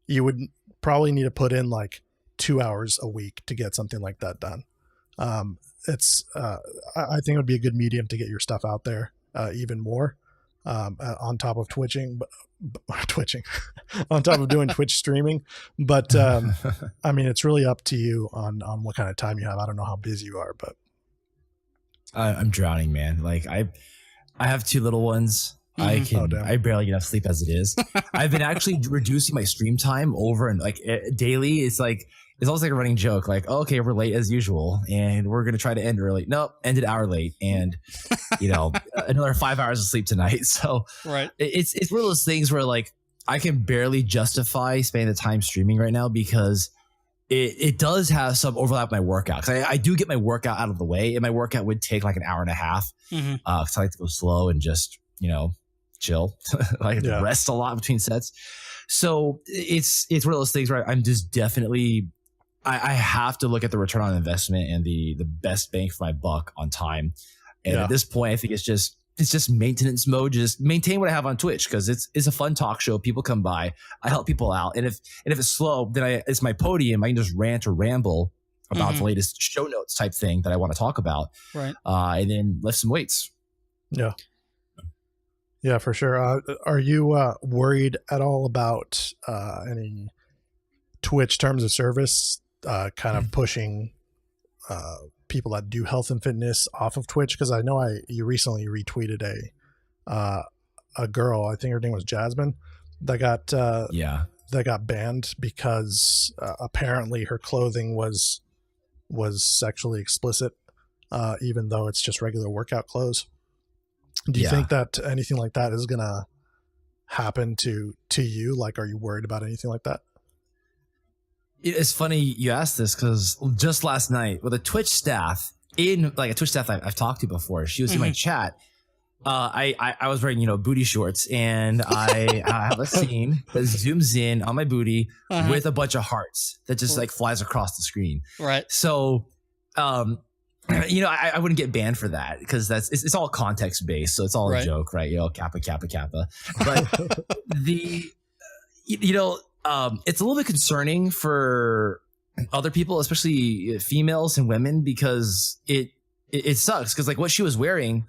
You would probably need to put in like 2 hours a week to get something like that done. I think it would be a good medium to get your stuff out there even more, on top of twitching on top of doing Twitch streaming. But I mean, it's really up to you on what kind of time you have. I don't know how busy you are, but I'm drowning, man. Like I have 2 little ones. I barely get enough sleep as it is. I've been actually reducing my stream time over and like daily. It's almost like a running joke. Like, oh, okay, we're late as usual, and we're gonna try to end early. Nope, ended an hour late, and another 5 hours of sleep tonight. So right, it's one of those things where like I can barely justify spending the time streaming right now because it does have some overlap with my workout. Because I do get my workout out of the way, and my workout would take like an hour and a half. Because I like to go slow and just chill. I have to rest a lot between sets. So it's one of those things where I'm just definitely I have to look at the return on investment and the best bang for my buck on time. And at this point, I think it's just maintenance mode. Just maintain what I have on Twitch because it's a fun talk show. People come by, I help people out, and if it's slow, then it's my podium. I can just rant or ramble about the latest show notes type thing that I want to talk about, right? And then lift some weights. Yeah, for sure. Are you worried at all about any Twitch terms of service kind of pushing people that do health and fitness off of Twitch? Because I know you recently retweeted a girl, I think her name was Jasmine, that got banned because apparently her clothing was sexually explicit, even though it's just regular workout clothes. Do you think that anything like that is gonna happen to you? Like, are you worried about anything like that? It's funny you asked this because just last night with a Twitch staff I've talked to before, she was in my chat. I was wearing booty shorts, and I have a scene that zooms in on my booty with a bunch of hearts that just like flies across the screen. Right. So, I wouldn't get banned for that because it's all context based, so it's all a joke, right? Kappa. But it's a little bit concerning for other people, especially females and women, because it sucks because like what she was wearing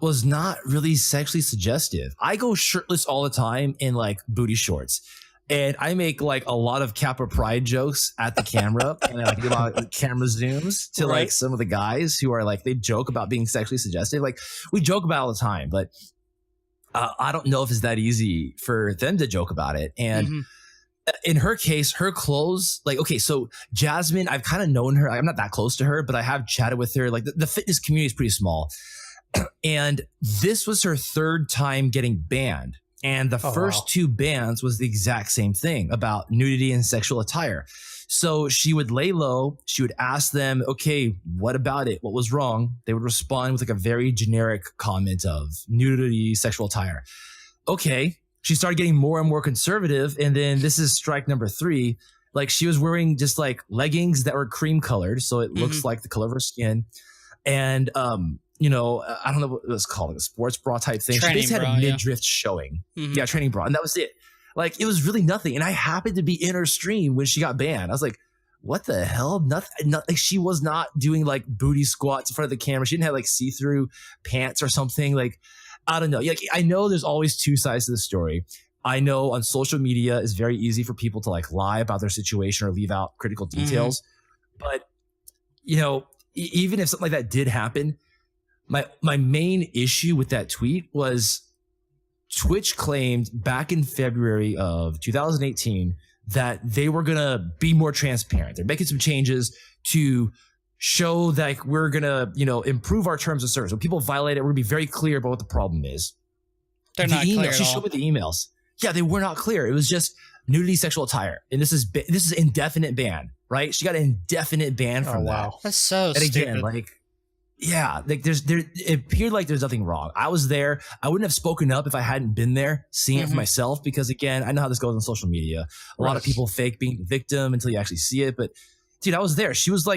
was not really sexually suggestive. I go shirtless all the time in like booty shorts. And I make like a lot of Kappa pride jokes at the camera, and I like do a lot of camera zooms to like some of the guys who are like, they joke about being sexually suggestive. Like we joke about it all the time, but I don't know if it's that easy for them to joke about it. And in her case, her clothes, like, okay, so Jasmine, I've kind of known her. I'm not that close to her, but I have chatted with her. Like the fitness community is pretty small. And this was her 3rd time getting banned. And the first 2 bans was the exact same thing about nudity and sexual attire. So she would lay low. She would ask them, okay, what about it? What was wrong? They would respond with like a very generic comment of nudity, sexual attire. Okay. She started getting more and more conservative. And then this is strike number 3. Like she was wearing just like leggings that were cream colored. So it looks like the color of her skin. And, I don't know what it was called, like a sports bra type thing. Training she basically had a midriff showing. Yeah, training bra. And that was it. Like, it was really nothing. And I happened to be in her stream when she got banned. I was like, what the hell? Nothing. Like, she was not doing like booty squats in front of the camera. She didn't have like see-through pants or something. Like, I don't know. Like, I know there's always 2 sides to the story. I know on social media it's very easy for people to like lie about their situation or leave out critical details. But, even if something like that did happen, my main issue with that tweet was Twitch claimed back in February of 2018 that they were going to be more transparent. They're making some changes to show that we're going to, improve our terms of service. When people violate it, we're going to be very clear about what the problem is. They're not clear at all. She showed me the emails. Yeah, they were not clear. It was just nudity, sexual attire. And this is indefinite ban, right? She got an indefinite ban from that. That's so and stupid. Again, like, yeah, like it appeared like there's nothing wrong. I was there. I wouldn't have spoken up if I hadn't been there, seeing it for myself, because again, I know how this goes on social media. A lot of people fake being the victim until you actually see it. But dude, I was there. She was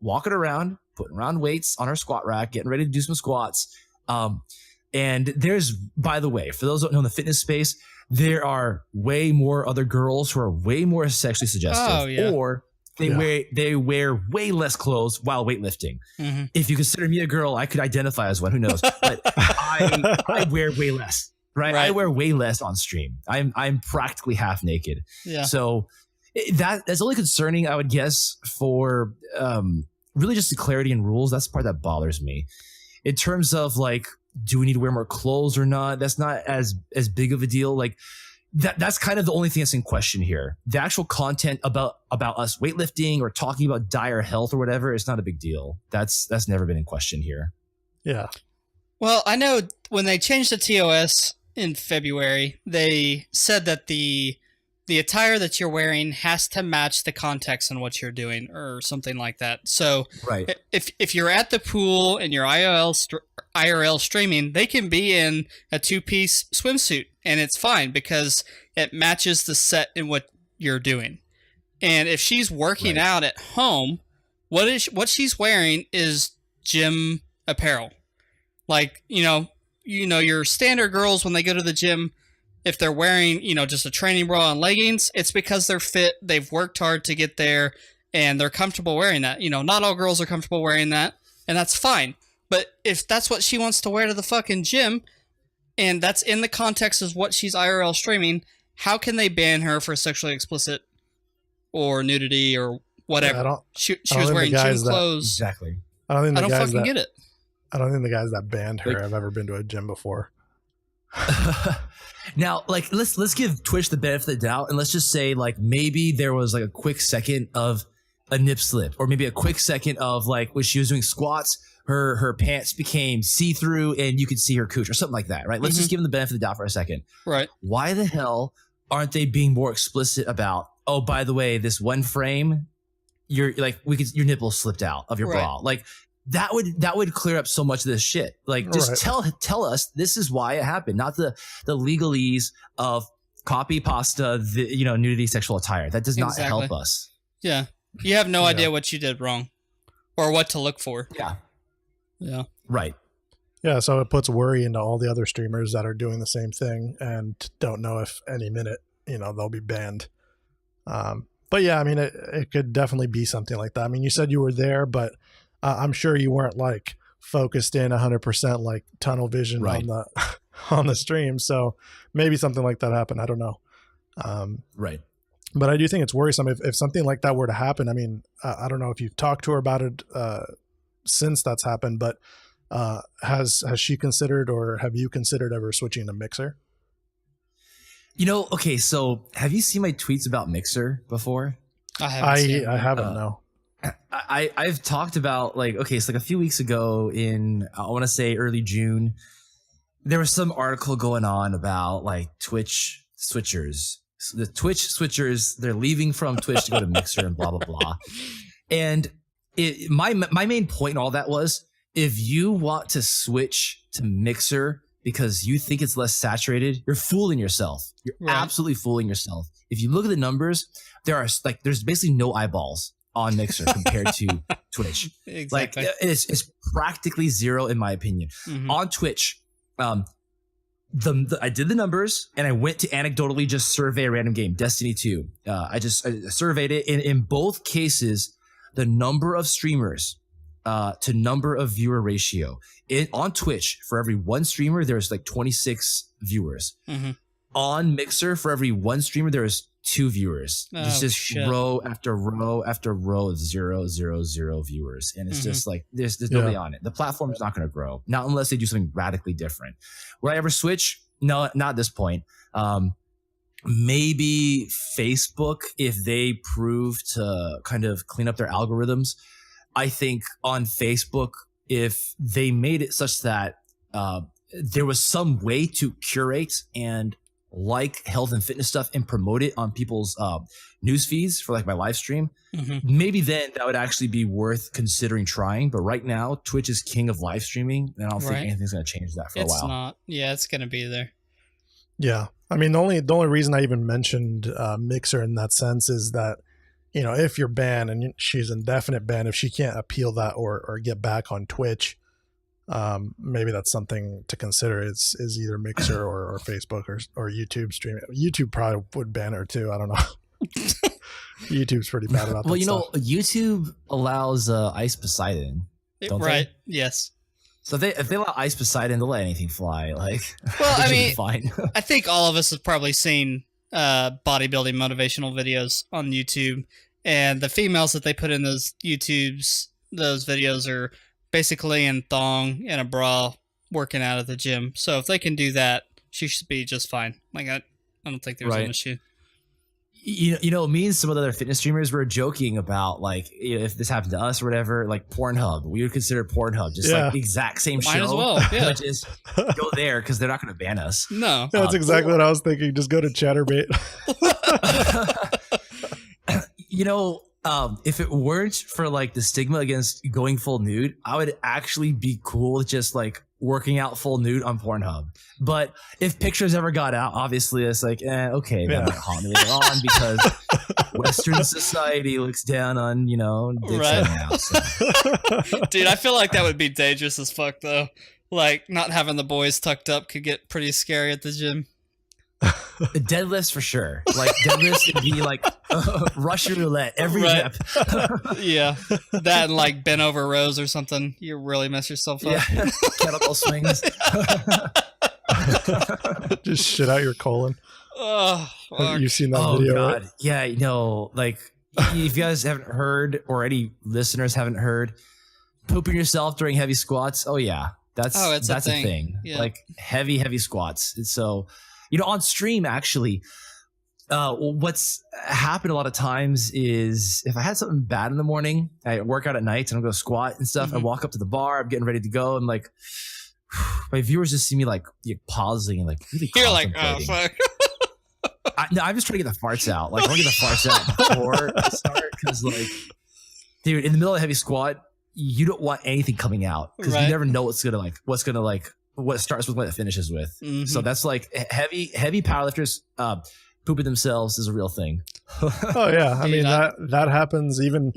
walking around putting around weights on her squat rack, getting ready to do some squats. And there's, by the way, for those who don't know, in the fitness space, there are way more other girls who are way more sexually suggestive, or they wear way less clothes while weightlifting. Mm-hmm. If you consider me a girl, I could identify as one. Who knows? But I wear way less. Right? I wear way less on stream. I'm practically half naked. Yeah. So that's only concerning, I would guess, for really just the clarity and rules. That's the part that bothers me. In terms of like, do we need to wear more clothes or not? That's not as big of a deal. Like that's kind of the only thing that's in question here. The actual content about us weightlifting or talking about dire health or whatever is not a big deal. That's never been in question here. Yeah. Well, I know when they changed the TOS in February, they said that the attire that you're wearing has to match the context in what you're doing or something like that. So right. if you're at the pool and you're IRL streaming, they can be in a 2-piece swimsuit and it's fine because it matches the set in what you're doing. And if she's working out at home, what she's wearing is gym apparel. Like, your standard girls when they go to the gym, if they're wearing, just a training bra and leggings, it's because they're fit, they've worked hard to get there, and they're comfortable wearing that. Not all girls are comfortable wearing that, and that's fine. But if that's what she wants to wear to the fucking gym, and that's in the context of what she's IRL streaming, how can they ban her for sexually explicit or nudity or whatever? Yeah, she was wearing gym clothes. Exactly. I don't fucking get it. I don't think the guys that banned her have ever been to a gym before. Now, like, let's give Twitch the benefit of the doubt, and let's just say, like, maybe there was like a quick second of a nip slip, or maybe a quick second of like when she was doing squats, her pants became see-through and you could see her cooch or something like that, right? Let's just give them the benefit of the doubt for a second. Right. Why the hell aren't they being more explicit about, oh, by the way, this one frame, your nipple slipped out of your bra, like. That would clear up so much of this shit. Like, just tell us this is why it happened, not the legalese of copy pasta, nudity, sexual attire. That does not help us. Yeah, you have no idea what you did wrong, or what to look for. Yeah. Right. Yeah, so it puts worry into all the other streamers that are doing the same thing and don't know if any minute they'll be banned. But yeah, I mean, it could definitely be something like that. I mean, you said you were there, but I'm sure you weren't like focused in 100% like tunnel vision on the stream. So maybe something like that happened. I don't know. Right. But I do think it's worrisome if something like that were to happen. I mean, I don't know if you've talked to her about it since that's happened, but has she considered, or have you considered ever switching to Mixer? Okay, so have you seen my tweets about Mixer before? I haven't. I haven't. No. I've talked about like a few weeks ago in, I want to say early June, there was some article going on about like Twitch switchers. So the Twitch switchers, they're leaving from Twitch to go to Mixer and blah, blah, blah. And my main point in all that was, if you want to switch to Mixer because you think it's less saturated, you're fooling yourself. You're absolutely fooling yourself. If you look at the numbers, there's basically no eyeballs on Mixer compared to Twitch. Exactly. Like it's practically zero in my opinion. Mm-hmm. On Twitch, I did the numbers and I went to anecdotally just survey a random game, Destiny 2. I surveyed it, and in both cases, the number of streamers to number of viewer ratio on Twitch, for every one streamer, there's like 26 viewers. Mm-hmm. On Mixer, for every one streamer, there's 2 viewers. It's just row after row after row of 0, 0, 0 viewers. And it's just like, there's nobody on it. The platform is not going to grow. Not unless they do something radically different. Will I ever switch? No, not at this point. Maybe Facebook, if they prove to kind of clean up their algorithms. I think on Facebook, if they made it such that there was some way to curate and like health and fitness stuff and promote it on people's news feeds for like my live stream, maybe then that would actually be worth considering trying. But right now, Twitch is king of live streaming, and I don't think anything's going to change that for a while. It's not. Yeah, it's going to be there. Yeah. I mean, the only reason I even mentioned Mixer in that sense is that if you're banned and she's indefinite ban, if she can't appeal that or get back on Twitch, maybe that's something to consider. Is either Mixer or Facebook or YouTube streaming. YouTube probably would ban her too. I don't know. YouTube's pretty bad about that. Well, stuff. YouTube allows Ice Poseidon, don't Right. they? Yes. So if they allow Ice Poseidon, they'll let anything fly. Like, Well, I it should be mean, fine. I think all of us have probably seen bodybuilding motivational videos on YouTube, and the females that they put in those videos are basically in thong and a bra working out at the gym. So if they can do that, she should be just fine. Like I don't think there's an issue. Me and some of the other fitness streamers were joking about like if this happened to us or whatever, like Pornhub. We would consider Pornhub just like the exact same show. Might as well, yeah. Which is go there because they're not going to ban us. No, that's exactly what I was thinking. Just go to ChatterBait. If it weren't for like the stigma against going full nude, I would actually be cool with just like working out full nude on Pornhub. But if pictures ever got out, obviously it's like, okay, that might haunt me later on because Western society looks down on, dicks right now. So. Dude, I feel like that would be dangerous as fuck though. Like not having the boys tucked up could get pretty scary at the gym. Deadlifts for sure. Like deadlifts would be like Russian roulette every rep. Yeah, that and like bent over rows or something. You really mess yourself up. Yeah. Kettlebell swings. Just shit out your colon. Oh, you've seen that video, God. Right? Yeah, like if you guys haven't heard or any listeners haven't heard, pooping yourself during heavy squats. Oh yeah, that's a thing. Yeah. Like heavy squats. And so. On stream, actually, what's happened a lot of times is if I had something bad in the morning, I work out at night and I'll go squat and stuff. I walk up to the bar, I'm getting ready to go. I'm like, my viewers just see me like pausing and like really you're like, oh, contemplating. fuck. I'm just trying to get the farts out. Like, I want to get the farts out before I start because, like, dude, in the middle of a heavy squat, you don't want anything coming out because you never know what starts with what it finishes with. So that's like heavy powerlifters pooping themselves is a real thing. Oh yeah, I mean that happens even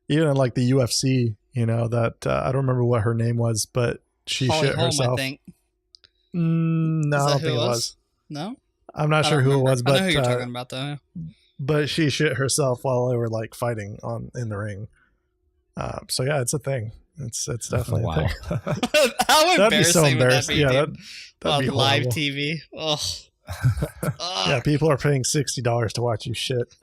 in like the UFC. That I don't remember what her name was, but she shit herself. I think. No, I don't think it was. No, I'm not sure who it was, but I know who you're talking about though. But she shit herself while they were like fighting in the ring. So yeah, it's a thing. It's definitely a thing. How that'd be so embarrassing would that embarrassing. be? Yeah, Dude? that'd be on live horrible. TV. Oh. Yeah, people are paying $60 to watch you shit.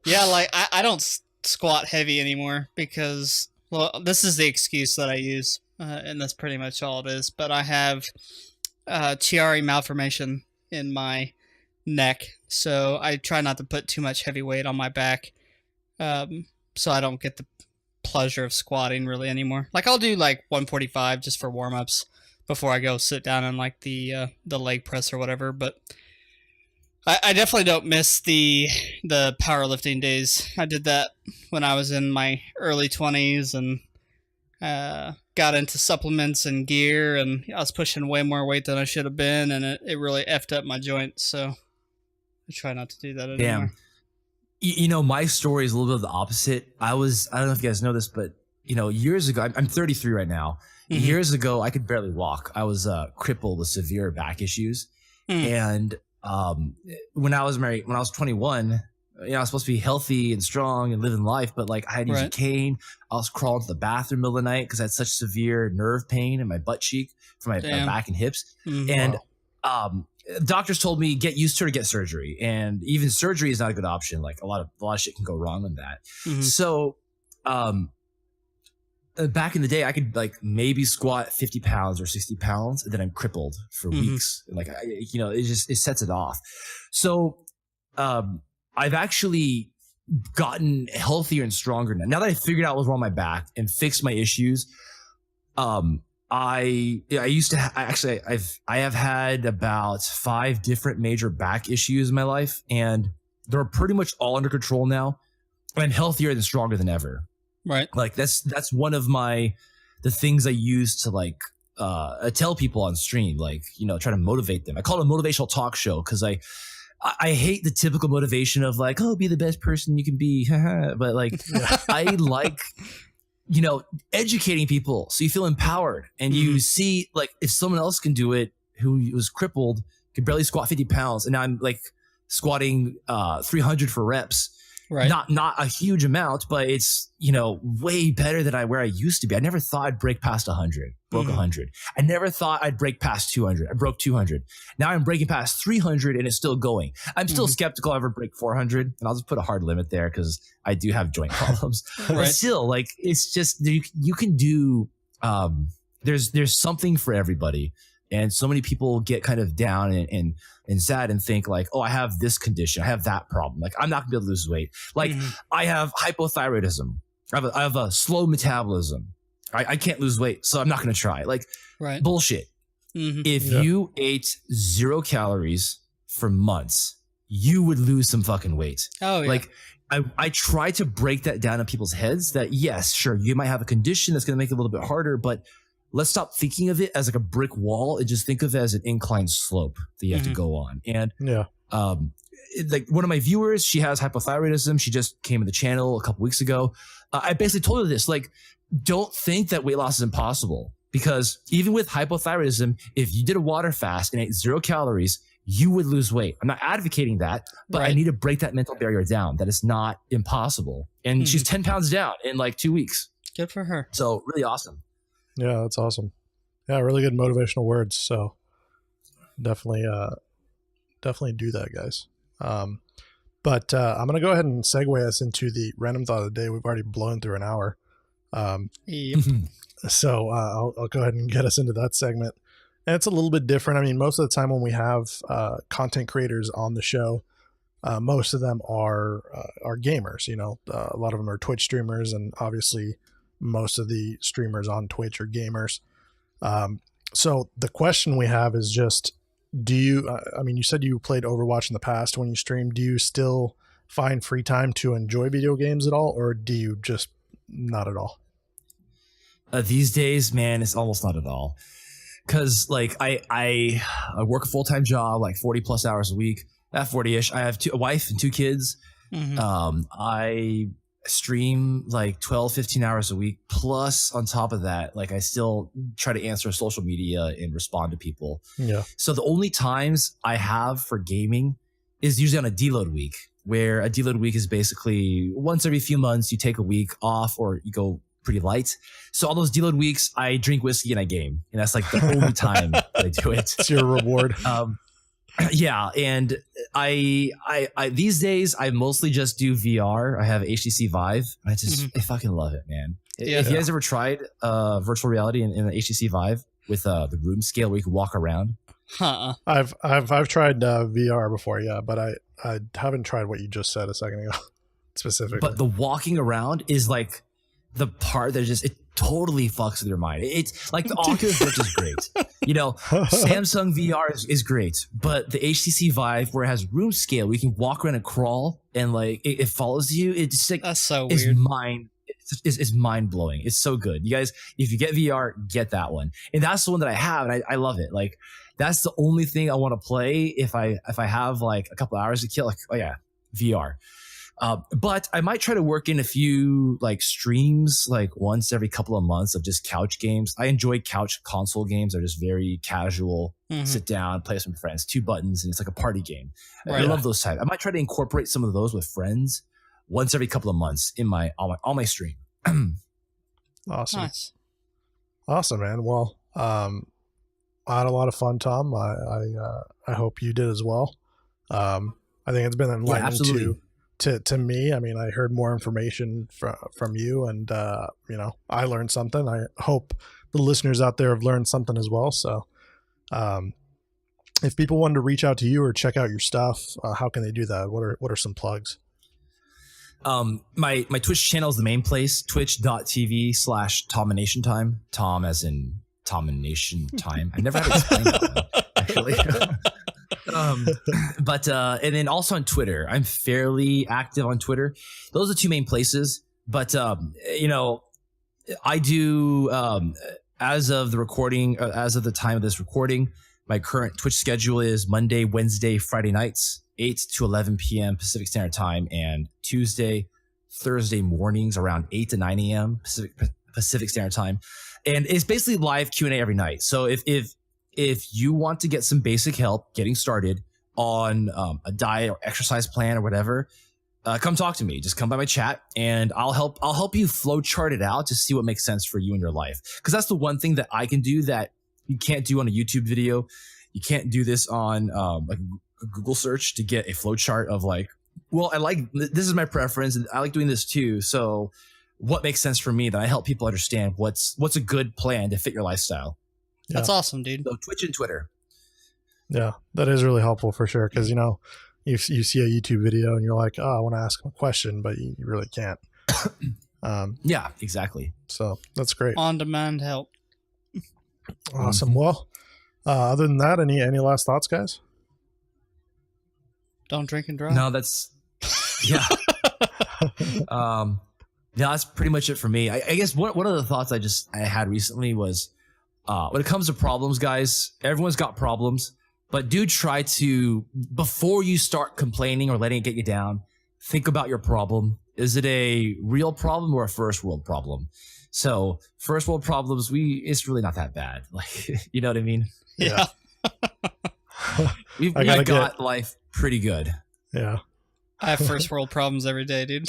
Yeah, like I don't squat heavy anymore because, well, this is the excuse that I use, and that's pretty much all it is. But I have Chiari malformation in my neck, so I try not to put too much heavy weight on my back. So I don't get the pleasure of squatting really anymore. Like I'll do like 145 just for warm-ups before I go sit down on like the leg press or whatever. But I definitely don't miss the powerlifting days. I did that when I was in my early 20s and got into supplements and gear, and I was pushing way more weight than I should have been, and it really effed up my joints. So I try not to do that anymore. Damn. My story is a little bit of the opposite. I don't know if you guys know this, but years ago, I'm 33 right now. Mm-hmm. Years ago, I could barely walk. I was crippled with severe back issues. And when I was 21, I was supposed to be healthy and strong and living life, but like I had to use a cane. I was crawling to the bathroom middle of the night because I had such severe nerve pain in my butt cheek from my back and hips. And doctors told me get used to it or get surgery, and even surgery is not a good option. Like a lot of shit can go wrong with that. So back in the day, I could like maybe squat 50 pounds or 60 pounds, and then I'm crippled for weeks. Like it sets it off. So I've actually gotten healthier and stronger now. Now that I figured out what was wrong with my back and fixed my issues, I have had about 5 different major back issues in my life, and they're pretty much all under control now. I'm healthier and stronger than ever. Right. Like that's one of the things I use to like tell people on stream, like, try to motivate them. I call it a motivational talk show because I hate the typical motivation of like, oh, be the best person you can be. But like, I like, educating people so you feel empowered and you see like if someone else can do it who was crippled, could barely squat 50 pounds. And now I'm like squatting 300 for reps. Right. Not a huge amount, but it's, way better than where I used to be. I never thought I'd break past 100, broke 100. I never thought I'd break past 200. I broke 200. Now I'm breaking past 300 and it's still going. I'm still skeptical I'll ever break 400, and I'll just put a hard limit there because I do have joint problems. But still, like, it's just, you can do, there's something for everybody. And so many people get kind of down and sad and think like, oh, I have this condition, I have that problem. Like, I'm not gonna be able to lose weight. Like, I have hypothyroidism. I have a slow metabolism. I can't lose weight, so I'm not gonna try. Like, bullshit. If you ate 0 calories for months, you would lose some fucking weight. Oh, yeah. Like, I try to break that down in people's heads that yes, sure, you might have a condition that's gonna make it a little bit harder, but let's stop thinking of it as like a brick wall and just think of it as an inclined slope that you have to go on. And like one of my viewers, she has hypothyroidism. She just came to the channel a couple weeks ago. I basically told her this, like, don't think that weight loss is impossible, because even with hypothyroidism, if you did a water fast and ate 0 calories, you would lose weight. I'm not advocating that, but I need to break that mental barrier down that it's not impossible. And she's 10 pounds down in like 2 weeks. Good for her. So really awesome. Yeah, that's awesome. Yeah, really good motivational words. So definitely do that, guys. But I'm going to go ahead and segue us into the random thought of the day. We've already blown through an hour. So I'll go ahead and get us into that segment. And it's a little bit different. I mean, most of the time when we have content creators on the show, most of them are gamers. A lot of them are Twitch streamers, and obviously most of the streamers on Twitch are gamers. So the question we have is just, do you, you said you played Overwatch in the past when you streamed. Do you still find free time to enjoy video games at all, or do you just not at all? These days, man, it's almost not at all. Cause like I work a full-time job, like 40 plus hours a week, at 40-ish. I have a wife and 2 kids. I stream like 12, 15 hours a week. Plus on top of that, like I still try to answer social media and respond to people. Yeah. So the only times I have for gaming is usually on a deload week, where a deload week is basically once every few months, you take a week off or you go pretty light. So all those deload weeks, I drink whiskey and I game. And that's like the only time that I do it. It's your reward. Yeah, and I these days I mostly just do VR. I have HTC Vive. I fucking love it, man. If you guys ever tried virtual reality in the HTC Vive with the room scale where you can walk around? I've tried VR before, yeah, but I haven't tried what you just said a second ago specifically. But the walking around is like the part that it totally fucks with your mind. It's like the Oculus Rift is great. Samsung VR is great, but the HTC Vive, where it has room scale, we can walk around and crawl, and like it follows you. It's like, that's so weird. It's mind blowing. It's so good. You guys, if you get VR, get that one. And that's the one that I have, and I love it. Like, that's the only thing I want to play if I have like a couple hours to kill. Like, oh yeah, VR. But I might try to work in a few like streams, like once every couple of months, of just couch games. I enjoy couch console games. They're just very casual, sit down, play with some friends, 2 buttons, and it's like a party game. Right. I love those types. I might try to incorporate some of those with friends once every couple of months in on my stream. Awesome. Nice. Awesome, man. Well, I had a lot of fun, Tom. I hope you did as well. I think it's been enlightening to me. I mean, I heard more information from you, and I learned something. I hope the listeners out there have learned something as well. So if people wanted to reach out to you or check out your stuff, how can they do that? What are some plugs? My Twitch channel is the main place, twitch.tv/TominationTime. Tom as in TominationTime. I never had to explain that, actually. But and then also on Twitter, I'm fairly active on Twitter. Those are the 2 main places. But I do as of the recording, as of the time of this recording, My current Twitch schedule is Monday, Wednesday, Friday nights, 8 to 11 p.m. Pacific Standard Time, and Tuesday, Thursday mornings around 8 to 9 a.m. Pacific Standard Time. And it's basically live Q&A every night. So if you want to get some basic help getting started on a diet or exercise plan or whatever, come talk to me. Just come by my chat and I'll help you flow chart it out to see what makes sense for you in your life. Because that's the one thing that I can do that you can't do on a YouTube video. You can't do this on like a Google search to get a flow chart of like, well, this is my preference and I like doing this too. So what makes sense for me? That I help people understand what's a good plan to fit your lifestyle. Yeah. That's awesome, dude. So Twitch and Twitter. Yeah, that is really helpful for sure. Because, you know, you see a YouTube video and you're like, oh, I want to ask him a question, but you really can't. Yeah, exactly. So that's great. On-demand help. Awesome. Well, other than that, any last thoughts, guys? Don't drink and drive. No, that's yeah. Yeah, that's pretty much it for me. I guess one of the thoughts I had recently was when it comes to problems, guys, everyone's got problems, but do try to, before you start complaining or letting it get you down, think about your problem. Is it a real problem or a first world problem? So first world problems, it's really not that bad. Like, you know what I mean? Yeah. We've got life pretty good. Yeah. I have first world problems every day, dude.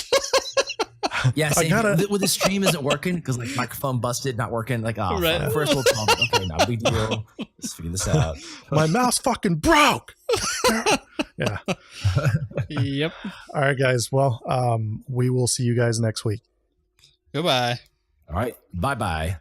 Yeah, same. When the stream isn't working because like microphone busted, not working. Like, oh, Right. First world problem. Okay, not a big deal. Let's figure this out. My mouse fucking broke. Yeah. Yep. All right, guys. Well, we will see you guys next week. Goodbye. All right. Bye-bye.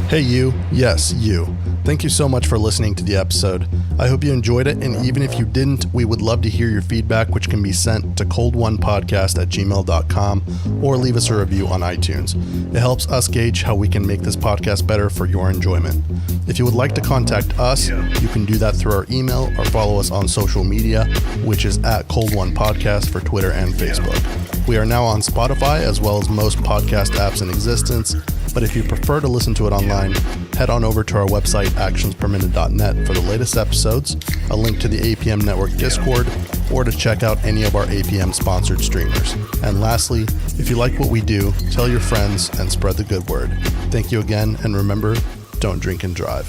Hey you, yes you. Thank you so much for listening to the episode. I hope you enjoyed it, and even if you didn't, we would love to hear your feedback, which can be sent to coldonepodcast@gmail.com or leave us a review on iTunes. It helps us gauge how we can make this podcast better for your enjoyment. If you would like to contact us, you can do that through our email or follow us on social media, which is @coldonepodcast for Twitter and Facebook. We are now on Spotify as well as most podcast apps in existence, but if you prefer to listen to it online, head on over to our website, actionsperminute.net, for the latest episodes, a link to the APM Network Discord, or to check out any of our APM sponsored streamers. And lastly, if you like what we do, tell your friends and spread the good word. Thank you again, and remember, don't drink and drive.